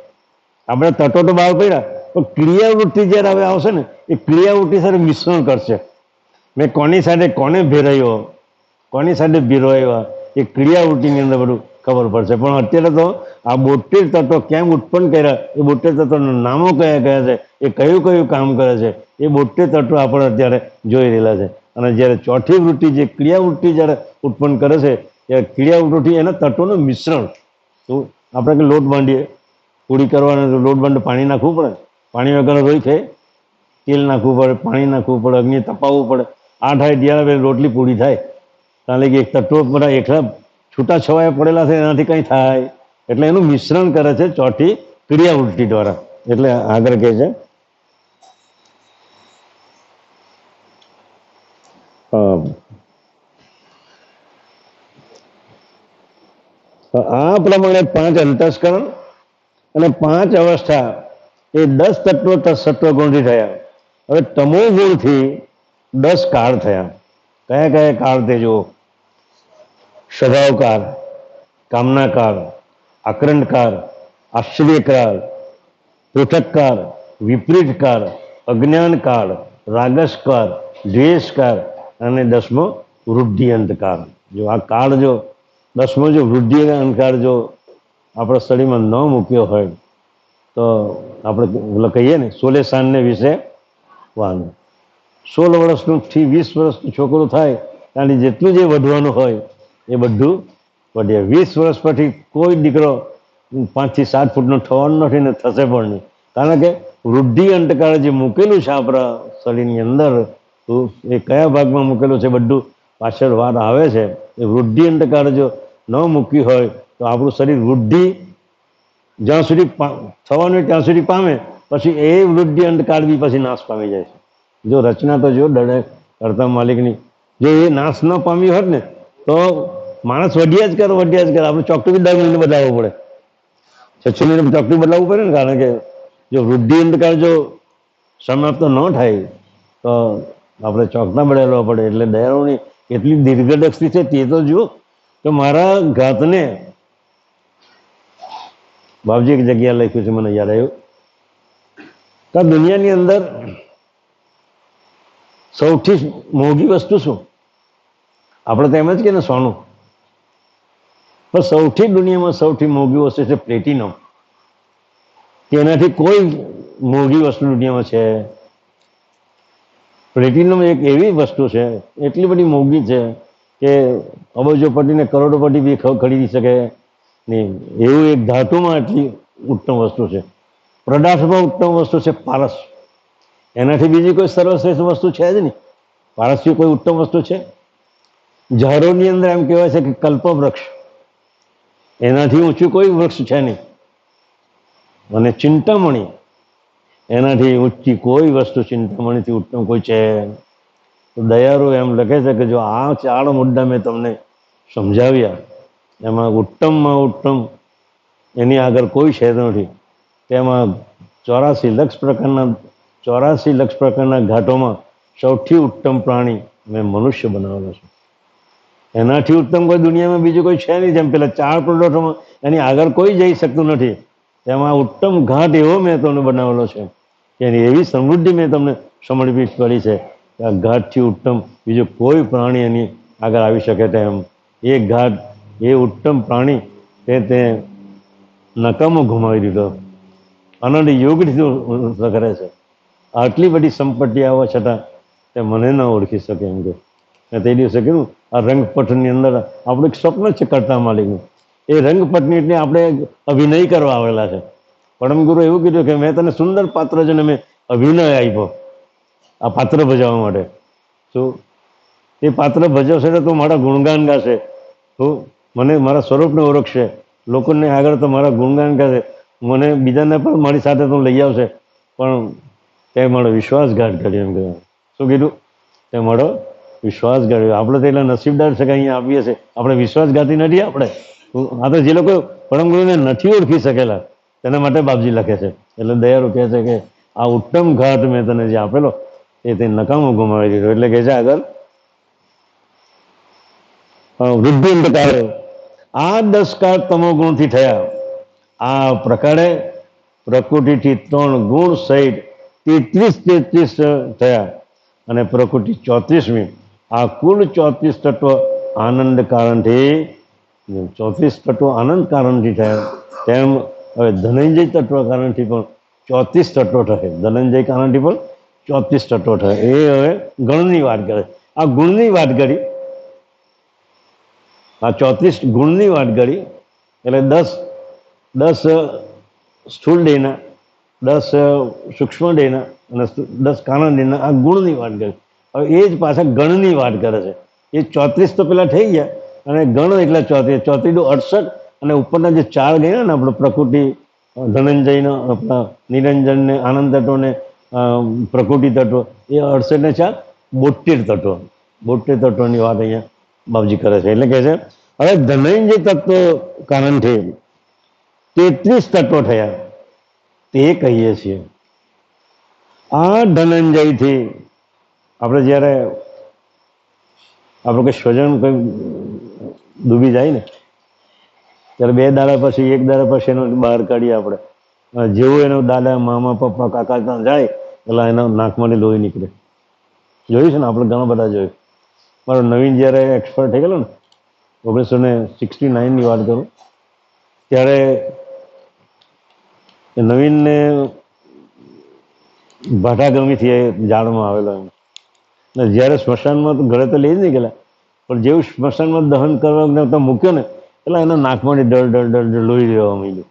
આપણે તત્વો તો બહાર પડ્યા, પણ ક્રિયાવૃત્તિ જ્યારે હવે આવશે ને એ ક્રિયાવૃત્તિ સાથે મિશ્રણ કરશે. મેં કોની સાથે કોને ભેરાયો, કોની સાથે ભેરવાયો, એ ક્રિયાવૃત્તિની અંદર બધું ખબર પડશે. પણ અત્યારે તો આ 72 તત્વો કેમ ઉત્પન્ન કર્યા, એ 72 તત્વોના નામો કયા કયા છે, એ કયું કયું કામ કરે છે, એ 72 તત્વો આપણે અત્યારે જોઈ રહેલા છે. અને જ્યારે ચોથી વૃત્તિ જે ક્રિયાવૃત્તિ જ્યારે ઉત્પન્ન કરે છે, ત્યારે ક્રિયાવૃત્તિ એના તત્વોનું મિશ્રણ. તો આપણે કે લોટ બાંધીએ, પૂરી કરવાના લોટ બાંધો પાણી નાખવું પડે, પાણી વગર રોઈ થાય, તેલ નાખવું પડે, પાણી નાખવું પડે, અગ્નિ તપાવવું પડે, આ થાય ત્યારે રોટલી પૂરી થાય. કારણ કે એક તત્વો બધા એકલા છૂટા છવાયા પડેલા છે, એનાથી કંઈ થાય. એટલે એનું મિશ્રણ કરે છે ચોથી ક્રિયાવૃત્તિ દ્વારા. એટલે આગળ કહે છે આ પ્રમાણે 5 અંતસ્કરણ અને 5 અવસ્થા એ 10 તત્વો સત્વગુણથી થયા. હવે તમો ગુણથી 10 કાળ થયા. કયા કયા કાળ તે જુઓ? સ્વભાવકાળ, કામનાકાળ, આક્રંદકાળ, આશ્ચર્યકાળ, પૃથક્કાળ, વિપરીતકાળ, અજ્ઞાનકાળ, રાગસકાળ, દ્વેષકાળ અને 10મો વૃદ્ધિઅંતકાળ. જો આ કાળ જો 10મો જો વૃદ્ધિ અને અંતકાળ જો આપણા સ્ટડીમાં ન મૂક્યો હોય તો આપણે કહીએ ને 16 સાંજને વિશે વાનું. 16 વર્ષનું થી 20 વર્ષનું છોકરું થાય ત્યાંથી જેટલું જે વધવાનું હોય એ બધું વધે. 20 વર્ષ પછી કોઈ દીકરો 5 થી 7 ફૂટનો થવાનો નથી ને થશે પણ નહીં. કારણ કે વૃદ્ધિ અંતકાળ જે મૂકેલું છે આપણા શરીરની અંદર, એ કયા ભાગમાં મૂકેલું છે બધું પાછળ વાત આવે છે. એ વૃદ્ધિ અંતકાળ જો ન મૂકી હોય તો આપણું શરીર વૃદ્ધિ જ્યાં સુધી થવાનું હોય ત્યાં સુધી પામે, પછી એ વૃદ્ધિ અંતકાળ બી પછી નાશ પામી જાય છે. જો રચના તો જો દડે કરતા માલિકની, જો એ નાશ ન પામી હોત ને તો માણસ વધ્યા જ કરે. આપણે ચોકટું બી 10 મિનિટ બદલાવવું પડે, 6 મિનિટ ચોકટું બદલાવવું પડે ને. કારણ કે જો વૃદ્ધિ અંતકાળ જો સમાપ્ત ન થાય તો આપણે ચોકના બદલવા પડે. એટલે દયાળુની એટલી દીર્ઘદૃષ્ટિ છે તે તો જુઓ કે મારા ઘાતને બાપજી એક જગ્યા લખ્યું છે, મને યાદ આવ્યું કે દુનિયાની અંદર સૌથી મોંઘી વસ્તુ શું? આપણે તો એમ જ કે ને સોનું, પણ સૌથી દુનિયામાં સૌથી મોંઘી વસ્તુ છે પ્લેટિનમ. તેનાથી કોઈ મોંઘી વસ્તુ દુનિયામાં છે? પ્લેટિનમ એક એવી વસ્તુ છે, એટલી બધી મોંઘી છે કે અબજોપતિ ને કરોડોપતિ બી ખરીદી શકે નહીં. એવું એક ધાતુમાં એટલી ઉત્તમ વસ્તુ છે. પદાર્થમાં ઉત્તમ વસ્તુ છે પારસ. એનાથી બીજી કોઈ સર્વશ્રેષ્ઠ વસ્તુ છે જ નહીં. પારસથી કોઈ ઉત્તમ વસ્તુ છે? ઝાડોની અંદર એમ કહેવાય છે કે કલ્પવૃક્ષ, એનાથી ઊંચું કોઈ વૃક્ષ છે નહીં. અને ચિંતામણી, એનાથી ઊંચી કોઈ વસ્તુ ચિંતામણીથી ઉત્તમ કોઈ છે? તો દયાળુ એમ લખે છે કે જો આ 4 મુદ્દા મેં તમને સમજાવ્યા, એમાં ઉત્તમમાં ઉત્તમ એની આગળ કોઈ છે નથી. તેમાં 84 લક્ષ પ્રકારના ઘાટોમાં સૌથી ઉત્તમ પ્રાણી મેં મનુષ્ય બનાવેલો છે. એનાથી ઉત્તમ કોઈ દુનિયામાં બીજું કોઈ છે નહીં. જેમ પેલા 4 પદાર્થોમાં એની આગળ કોઈ જઈ શકતું નથી, તેમાં ઉત્તમ ઘાટ એવો મેં તમને બનાવેલો છે કે એની એવી સમૃદ્ધિ મેં તમને સમર્પિત કરી છે કે આ ઘાટથી ઉત્તમ બીજું કોઈ પ્રાણી એની આગળ આવી શકે તેમ. એ ઘાટ, એ ઉત્તમ પ્રાણી તે નકામો ઘુમાવી દીધો. આનંદ યોગથી કરે છે. આટલી બધી સંપત્તિ આવવા છતાં તે મને ન ઓળખી શકે એમ કે. તે દિવસે કીધું આ રંગપટની અંદર આપણું એક સ્વપ્ન છે કરતા માલિકનું. એ રંગપટની એટલે આપણે અભિનય કરવા આવેલા છે. પરમ ગુરુ એવું કીધું કે મેં તને સુંદર પાત્ર છે ને મેં અભિનય આપ્યો આ પાત્ર ભજવવા માટે. શું તે પાત્ર ભજવશે તો મારા ગુણગાન ગાશે, તો મને મારા સ્વરૂપને ઓળખશે, લોકોને આગળ તો મારા ગુણગાન ગાશે, મને બીજાને પણ મારી સાથે તો લઈ આવશે. પણ તે મારો વિશ્વાસઘાત કર્યો એમ કહ્યું. શું કીધું? તે મારો વિશ્વાસઘાત. આપણે તો એટલા નસીબદાર છે કે અહીંયા આવીએ છીએ, આપણે વિશ્વાસઘાતી નથી. આપણે આ તો જે લોકો પરમ ગુરુને નથી ઓળખી શકેલા તેના માટે બાપજી લખે છે. એટલે દયાળુ કહે છે કે આ ઉત્તમ ઘાત મેં તને જે આપેલો એ તે નકામો ગુમાવી દીધો. એટલે કહે છે આગળ વૃદ્ધિ અંધકારે આ 10 કાળ તમો ગુણથી થયા. આ પ્રકારે પ્રકૃતિથી 3 ગુણ સહિત 33 થયા અને પ્રકૃતિ 34મી. આ કુલ 34 તત્વ આનંદ કારણથી 34 તત્વો આનંદ કારણથી થયા. તેમ હવે ધનંજય તત્વ કારણથી પણ 34 તત્વો થશે. ધનંજય કારણથી પણ 34 તત્વો થશે. એ હવે ગણની વાત કરે. આ ગુણની વાત કરી, આ 34 ગુણની વાત કરી. એટલે 10 સ્થૂળ દેહના, 10 સૂક્ષ્મ દેહના અને 10 કારણ દેહના આ ગુણની વાત કરી. હવે એ જ પાછા ગણની વાત કરે છે. એ 34 તો પેલા થઈ ગયા અને ગણ એટલે 34. 34 તો 68 અને ઉપરના જે 4 ગયા ને આપણે પ્રકૃતિ, ધનંજયનો, આપણા નિરંજન ને આનંદ તત્વ ને પ્રકૃતિ તત્વ, એ 68 ને 4 72 તત્વ. 72 તત્વની વાત અહીંયા બાપજી કરે છે. એટલે કહે છે હવે ધનંજય તત્વ કારણથી 33 તત્વો થયા તે કહીએ છીએ. આ ધનંજયથી આપણે જ્યારે આપણે કોઈ સ્વજન કોઈ ડૂબી જાય ને ત્યારે 2 દાડા પછી 1 દાડા પછી એનો બહાર કાઢીએ આપણે. જેવું એનો દાદા, મામા, પપ્પા, કાકા ત્યાં જાય એટલે એના નાકમાંથી લોહી નીકળે. જોયું છે ને આપણે? ઘણા બધા જોયું. મારો નવીન જ્યારે એક્સપર્ટ થઈ ગયેલો ને 1969ની વાત કરું, ત્યારે નવીનને ભાટાગમીથી એ ઝાડમાં આવેલો એમ. ને જ્યારે સ્મશાનમાં તો ઘરે તો લઈ જ નહીં ગયેલા, પણ જેવું સ્મશાનમાં દહન કરવા મૂક્યો ને એટલે એના નાકમાંથી ડર લોહી રહેવા માંડ્યું.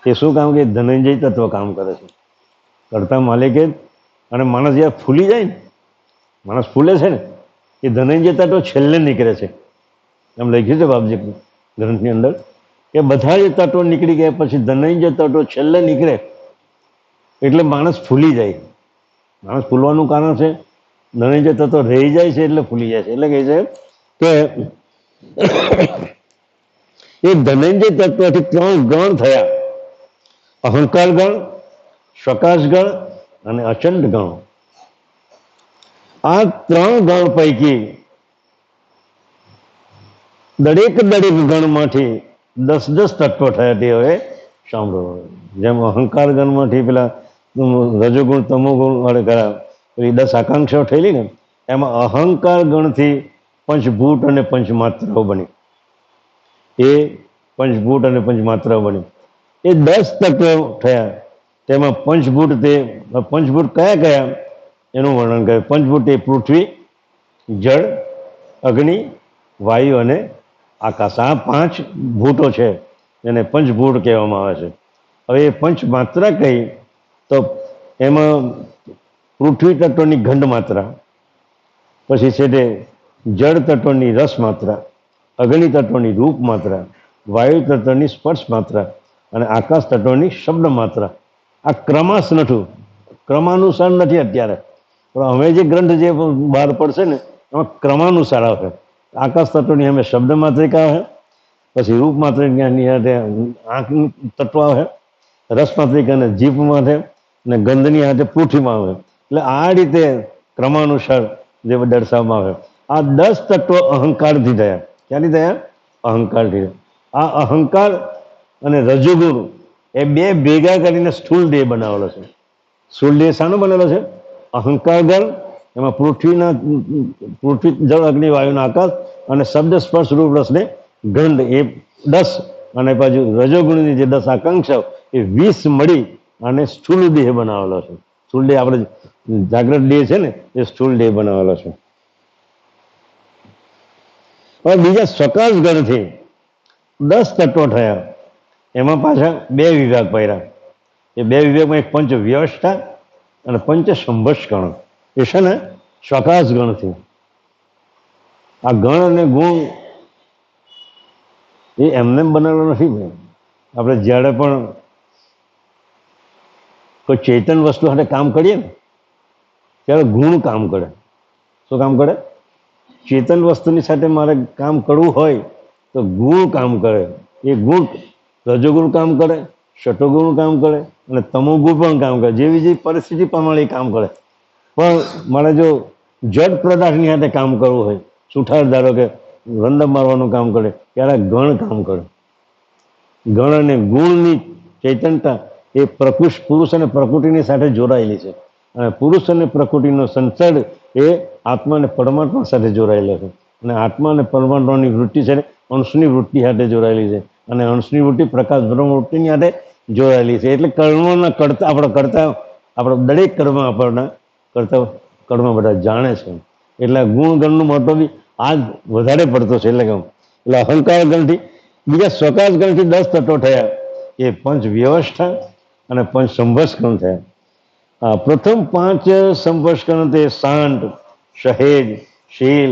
એ શું કામ? કે ધનંજય તત્વ કામ કરે છે. કરતા માલિકે. અને માણસ જ્યારે ફૂલી જાય ને, માણસ ફૂલે છે ને, એ ધનંજય તત્વ છેલ્લે નીકળે છે. એમ લખ્યું છે બાપજી ગ્રંથની અંદર કે બધા જ તત્વો નીકળી ગયા પછી ધનંજય તત્વ છેલ્લે નીકળે એટલે માણસ ફૂલી જાય. માણસ ફૂલવાનું કારણ છે ધનંજય તત્વ રહી જાય છે એટલે ફૂલી જાય છે. એટલે કહે છે કે એ ધનંજય તત્વથી 3 ગણ થયા: અહંકાર ગણ, સ્વકાશ ગણ અને અચંડ ગણ. આ 3 ગણ પૈકી દરેક ગણમાંથી 10 તત્વો થયા. તે હવે સાંભળો. જેમ અહંકાર ગણમાંથી પેલા રજોગુણ, તમોગુણ વાળે કરા પેલી 10 આકાંક્ષાઓ થયેલી ને, એમાં અહંકાર ગણથી પંચભૂત અને પંચમાત્રાઓ બની. એ પંચભૂત અને પંચમાત્રાઓ બની. એ 10 તત્વો થયા. તેમાં પંચભૂત કયા કયા એનું વર્ણન કરે. પંચભૂત એ પૃથ્વી, જળ, અગ્નિ, વાયુ અને આકાશ. આ 5 ભૂતો છે, એને પંચભૂત કહેવામાં આવે છે. હવે એ પંચમાત્રા કહી તો એમાં પૃથ્વી તત્વની ગંધ માત્રા, પછી છે તે જળ તત્વની રસ માત્રા, અગ્નિ તત્વની રૂપ માત્રા, વાયુ તત્વની સ્પર્શ માત્રા અને આકાશ તત્વની શબ્દ માત્રા. આ ક્રમાસ નથી, ક્રમાનુસાર નથી અત્યારે, પણ હવે જે ગ્રંથ જે બહાર પડશે ને એમાં ક્રમાનુસાર આવે. આકાશ તત્વની અમે શબ્દ માત્રિકા આવે, પછી રૂપ માત્રિકાની હાથે આંખનું તત્વ આવે, રસ માત્રિકાને જીભમાં છે અને ગંધની હાથે પૃથ્વીમાં આવે. એટલે આ રીતે ક્રમાનુસાર જે દર્શાવવામાં આવે. આ 10 તત્વો અહંકારથી થયા. ક્યાંથી થયા? અહંકારથી. આ અહંકાર અને રજોગુણ એ 2 ભેગા કરીને સ્થૂળ દેહ બનાવેલો છે. સ્થૂળ દેહ શાનો બનેલો છે? અહંકાર ગણ, એમાં પૃથ્વી, જળ, અગ્નિ, વાયુના આકાશ અને શબ્દ, સ્પર્શ, રૂપ, રસ ને ગંધ એ 10 અને પાછું રજોગુણની જે 10 આકાંક્ષાઓ એ 20 મળી અને સ્થૂળ દેહ બનાવેલો છે. સ્થૂળ દેહ આપણે જાગ્રત દેહ છે ને એ સ્થૂળ દેહ બનાવેલો છે. હવે બીજા સ્વકાશ ગણથી 10 તત્વો થયા. એમાં પાછા 2 વિભાગ પડ્યા. એ 2 વિભાગમાં એક પંચ વ્યવસ્થા અને પંચ સંભસ ગણ. એ છે ને સ્વકાશ ગણથી. આ ગણ અને ગુણ એ એમને બનેલો નથી ભાઈ. આપણે જ્યારે પણ કોઈ ચેતન વસ્તુ સાથે કામ કરીએ ને ત્યારે ગુણ કામ કરે. શું કામ કરે? ચેતન વસ્તુની સાથે મારે કામ કરવું હોય તો ગુણ કામ કરે. એ ગુણ રજોગુણ કામ કરે, શતોગુણ કામ કરે અને તમોગુણ પણ કામ કરે. જેવી જેવી પરિસ્થિતિ પ્રમાણે કામ કરે. પણ મારે જો જડ પદાર્થની સાથે કામ કરવું હોય, સુથાર ધારો કે રંડ મારવાનું કામ કરે ત્યારે ગણ કામ કરે. ગણ અને ગુણની ચૈતનતા એ પુરુષ અને પ્રકૃતિની સાથે જોડાયેલી છે. અને પુરુષ અને પ્રકૃતિનો સંસર્ગ એ આત્મા અને પરમાત્મા સાથે જોડાયેલો છે. અને આત્મા અને પરમાત્માની વૃત્તિ છે અંશની વૃત્તિ સાથે જોડાયેલી છે. અને અંશની વૃત્તિ પ્રકાશ બ્રહ્મ વૃત્તિની સાથે જોડાયેલી છે. એટલે કર્મોના કરતા આપણા દરેક કર્મ આપણના કરતા કર્મ બધા જાણે છે. એટલે ગુણ ગણનું મહત્વ બી આ જ વધારે પડતો છે. એટલે અહંકાર ગણથી બીજા સ્વકાશ ગણથી 10 તત્વો થયા. એ પંચ વ્યવસ્થા અને પંચ સંભસ્કરણ થયા. પ્રથમ 5 સંભસ્કરણ તે શાંત, સહેજ, શીલ,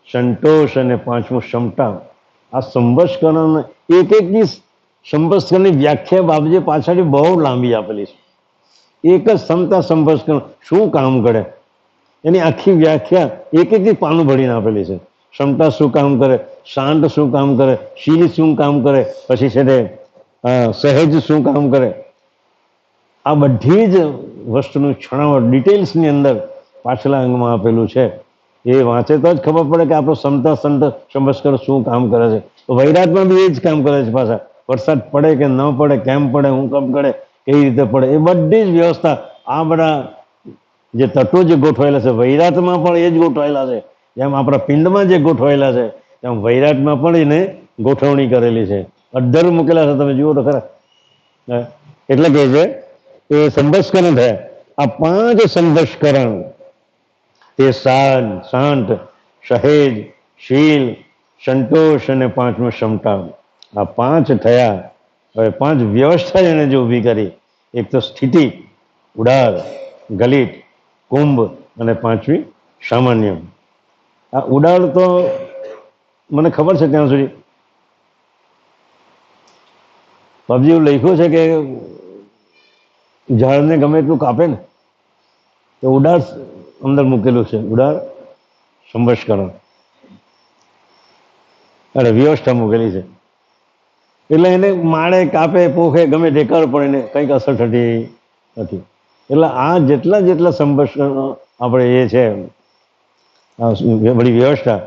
સંતોષ અને 5મું ક્ષમતા. આ સંભસ્કરણ એક સંભસ્કરણની વ્યાખ્યા બાબજે પાછળથી બહુ લાંબી આપેલી છે. એક જ ક્ષમતા સંભસ્કરણ શું કામ કરે એની આખી વ્યાખ્યા એક પાનું ભરીને આપેલી છે. ક્ષમતા શું કામ કરે, શાંત શું કામ કરે, શીલ શું કામ કરે, પછી છે તે સહેજ શું કામ કરે. આ બધી જ વસ્તુનું છણાવટ ડિટેલ્સની અંદર પાછલા અંગમાં આપેલું છે. એ વાંચે તો જ ખબર પડે કે આપણો ક્ષમતા સંભસ્કરણ શું કામ કરે છે. તો વૈરાગમાં બી એ જ કામ કરે છે. પાછા વરસાદ પડે કે ન પડે, કેમ પડે, હું કમ પડે, કેવી રીતે પડે, એ બધી જ વ્યવસ્થા આ બધા જે તત્વો જે ગોઠવાયેલા છે વૈરાગમાં પણ એ જ ગોઠવાયેલા છે. જેમ આપણા પિંડમાં જે ગોઠવાયેલા છે તેમ વૈરાગમાં પણ એને ગોઠવણી કરેલી છે. અધ્ધર મૂકેલા છે, તમે જુઓ તો ખરા. એટલે કે છે એ સંભસ્કરણ થયા. આ 5 સંભસ્કરણ તે શાંત, સહેજ, શીલ, સંતોષ અને 5મું ક્ષમતા. આ 5 થયા. હવે 5 વ્યવસ્થા એને જે ઊભી કરી, એક તો સ્થિતિ, ઉડાર, ગલિત, કુંભ અને 5મી સામાન્ય. આ ઉડાડ તો મને ખબર છે ત્યાં સુધી બાપજી એવું લખ્યું છે કે ઝાડને ગમે એટલું કાપે ને તો ઉડાડ અંદર મૂકેલું છે. ઉડાડ સંભસ્કરણ અને વ્યવસ્થા મૂકેલી છે. એટલે એને માળે, કાપે, પોખે, ગમે તે કર પણ એને કંઈક અસર થતી નથી. એટલે આ જેટલા સંભસ્કરણ આપણે એ છે બધી વ્યવસ્થા,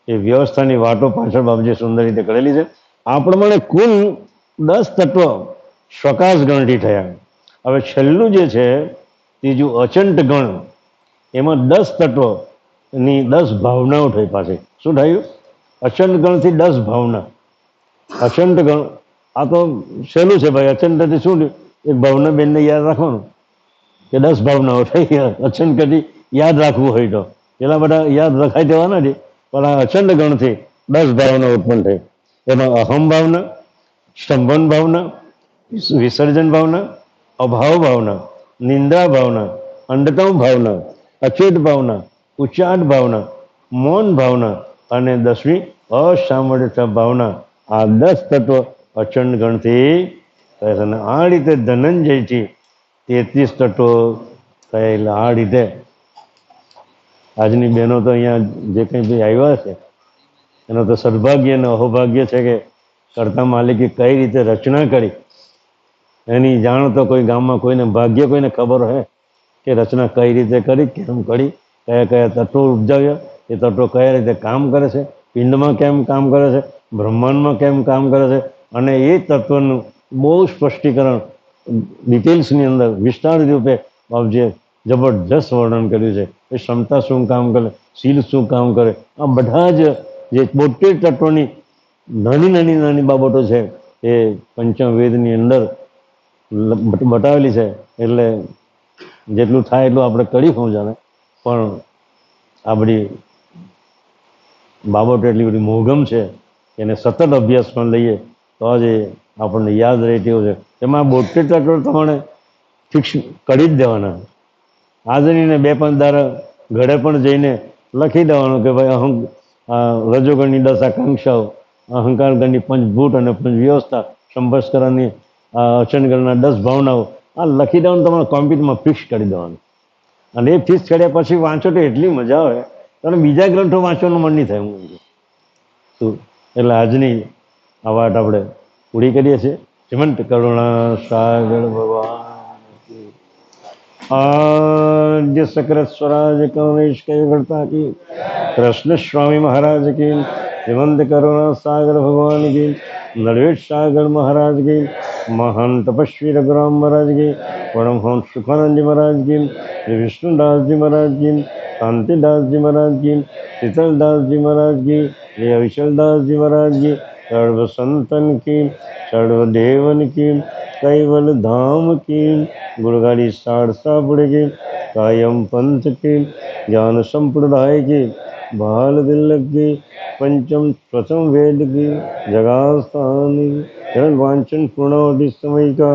એ વ્યવસ્થાની વાતો પાછળ બાપજી સુંદર રીતે કરેલી છે. આ પ્રમાણે કુલ 10 તત્વો સ્વકાશ ગણથી થયા. હવે છેલ્લું જે છે ત્રીજું અચંત ગણ, એમાં 10 તત્વોની 10 ભાવનાઓ થઈ. પાછી શું થયું? અચંત ગણથી 10 ભાવના. અચંત ગણ આ તો સહેલું છે ભાઈ. અચંતથી શું એક ભાવના બેનને યાદ રાખવાનું કે 10 ભાવનાઓ થઈ. અચંત કદી યાદ રાખવું હોય તો પેલા બધા યાદ રખાઈ દેવા નથી, પણ આ અચંત ગણથી 10 ભાવના ઉત્પન્ન થઈ. એમાં અહમ ભાવના, સ્તંભન ભાવના, વિસર્જન ભાવના, અભાવ ભાવના, નિંદ્રા ભાવના, અંડતમ ભાવના, અચેત ભાવના, ઉચ્ચાટ ભાવના, મૌન ભાવના અને 10મી અસામર્થ્ય ભાવના. આ 10 તત્વો અચંત ગણથી થયા. અને આ રીતે ધનંજયથી 33 તત્વો થયેલા. આ રીતે આજની બહેનો તો અહીંયા જે કંઈ બી આવ્યા છે એનો તો સદભાગ્ય અને અહોભાગ્ય છે કે કરતા માલિકે કઈ રીતે રચના કરી એની જાણ તો કોઈ ગામમાં કોઈને ભાગ્ય કોઈને ખબર હોય કે રચના કઈ રીતે કરી, કેમ કરી, કયા કયા તત્વો ઉપજાવ્યા, એ તત્વો કયા રીતે કામ કરે છે, પિંડમાં કેમ કામ કરે છે, બ્રહ્માંડમાં કેમ કામ કરે છે. અને એ તત્વનું બહુ સ્પષ્ટીકરણ ડિટેલ્સની અંદર વિસ્તાર રૂપે બાપજીએ જબરજસ્ત વર્ણન કર્યું છે. એ ક્ષમતા શું કામ કરે, શીલ શું કામ કરે, આ બધા જ જે 72 તત્વોની નાની બાબતો છે એ પંચમવેદની અંદર બતાવેલી છે. એટલે જેટલું થાય એટલું આપણે કરી પહોંચાડે, પણ આ બધી બાબતો એટલી બધી મોઘમ છે એને સતત અભ્યાસમાં લઈએ તો જ એ આપણને યાદ રહે તેવું છે. એમાં 72 તત્વો તમારે ફિક્સ કરી જ દેવાના. આજે ને 2-5 દાડા ઘરે પણ જઈને લખી દેવાનું કે ભાઈ રજોગણની 10 આકાંક્ષાઓ, અહંકારગણની પંચભૂત અને પંચવ્યવસ્થા, સંભસ્કરની અચનગણના 10 ભાવનાઓ, આ લખી દેવાનું, તમારે કોમ્પ્યુટરમાં ફિક્સ કરી દેવાનું. અને એ ફિક્સ કર્યા પછી વાંચો તો એટલી મજા આવે, તમને બીજા ગ્રંથો વાંચવાનું મન નહીં થાય. હું શું એટલે આજની આ વાત આપણે પૂરી કરીએ છીએ. શ્રીમંત કરુણા સાગર ભગવાન आद्य सकरत स्वराज कमलेश करता की, कृष्ण स्वामी महाराज की, हेमंत करुणा सागर भगवान की, नरवेश सागर महाराज की, महान तपस्वी रघुराम महाराज की, परमहंस सुखानंद जी महाराज की, श्री विष्णुदास जी महाराज की, शांतिदास जी महाराज की, शीतलदास जी महाराज की, श्री अविचलदास जी महाराज की, सर्व संतन की, सर्वदेवन की, कैवल धाम की, गुरुगाड़ी सारसा की, कायम पंथ की, ज्ञान संप्रदाय की, बाल दिल्लक की, पंचम प्रथम वेद की, जगास्थान वांचन पूर्णावधि समय का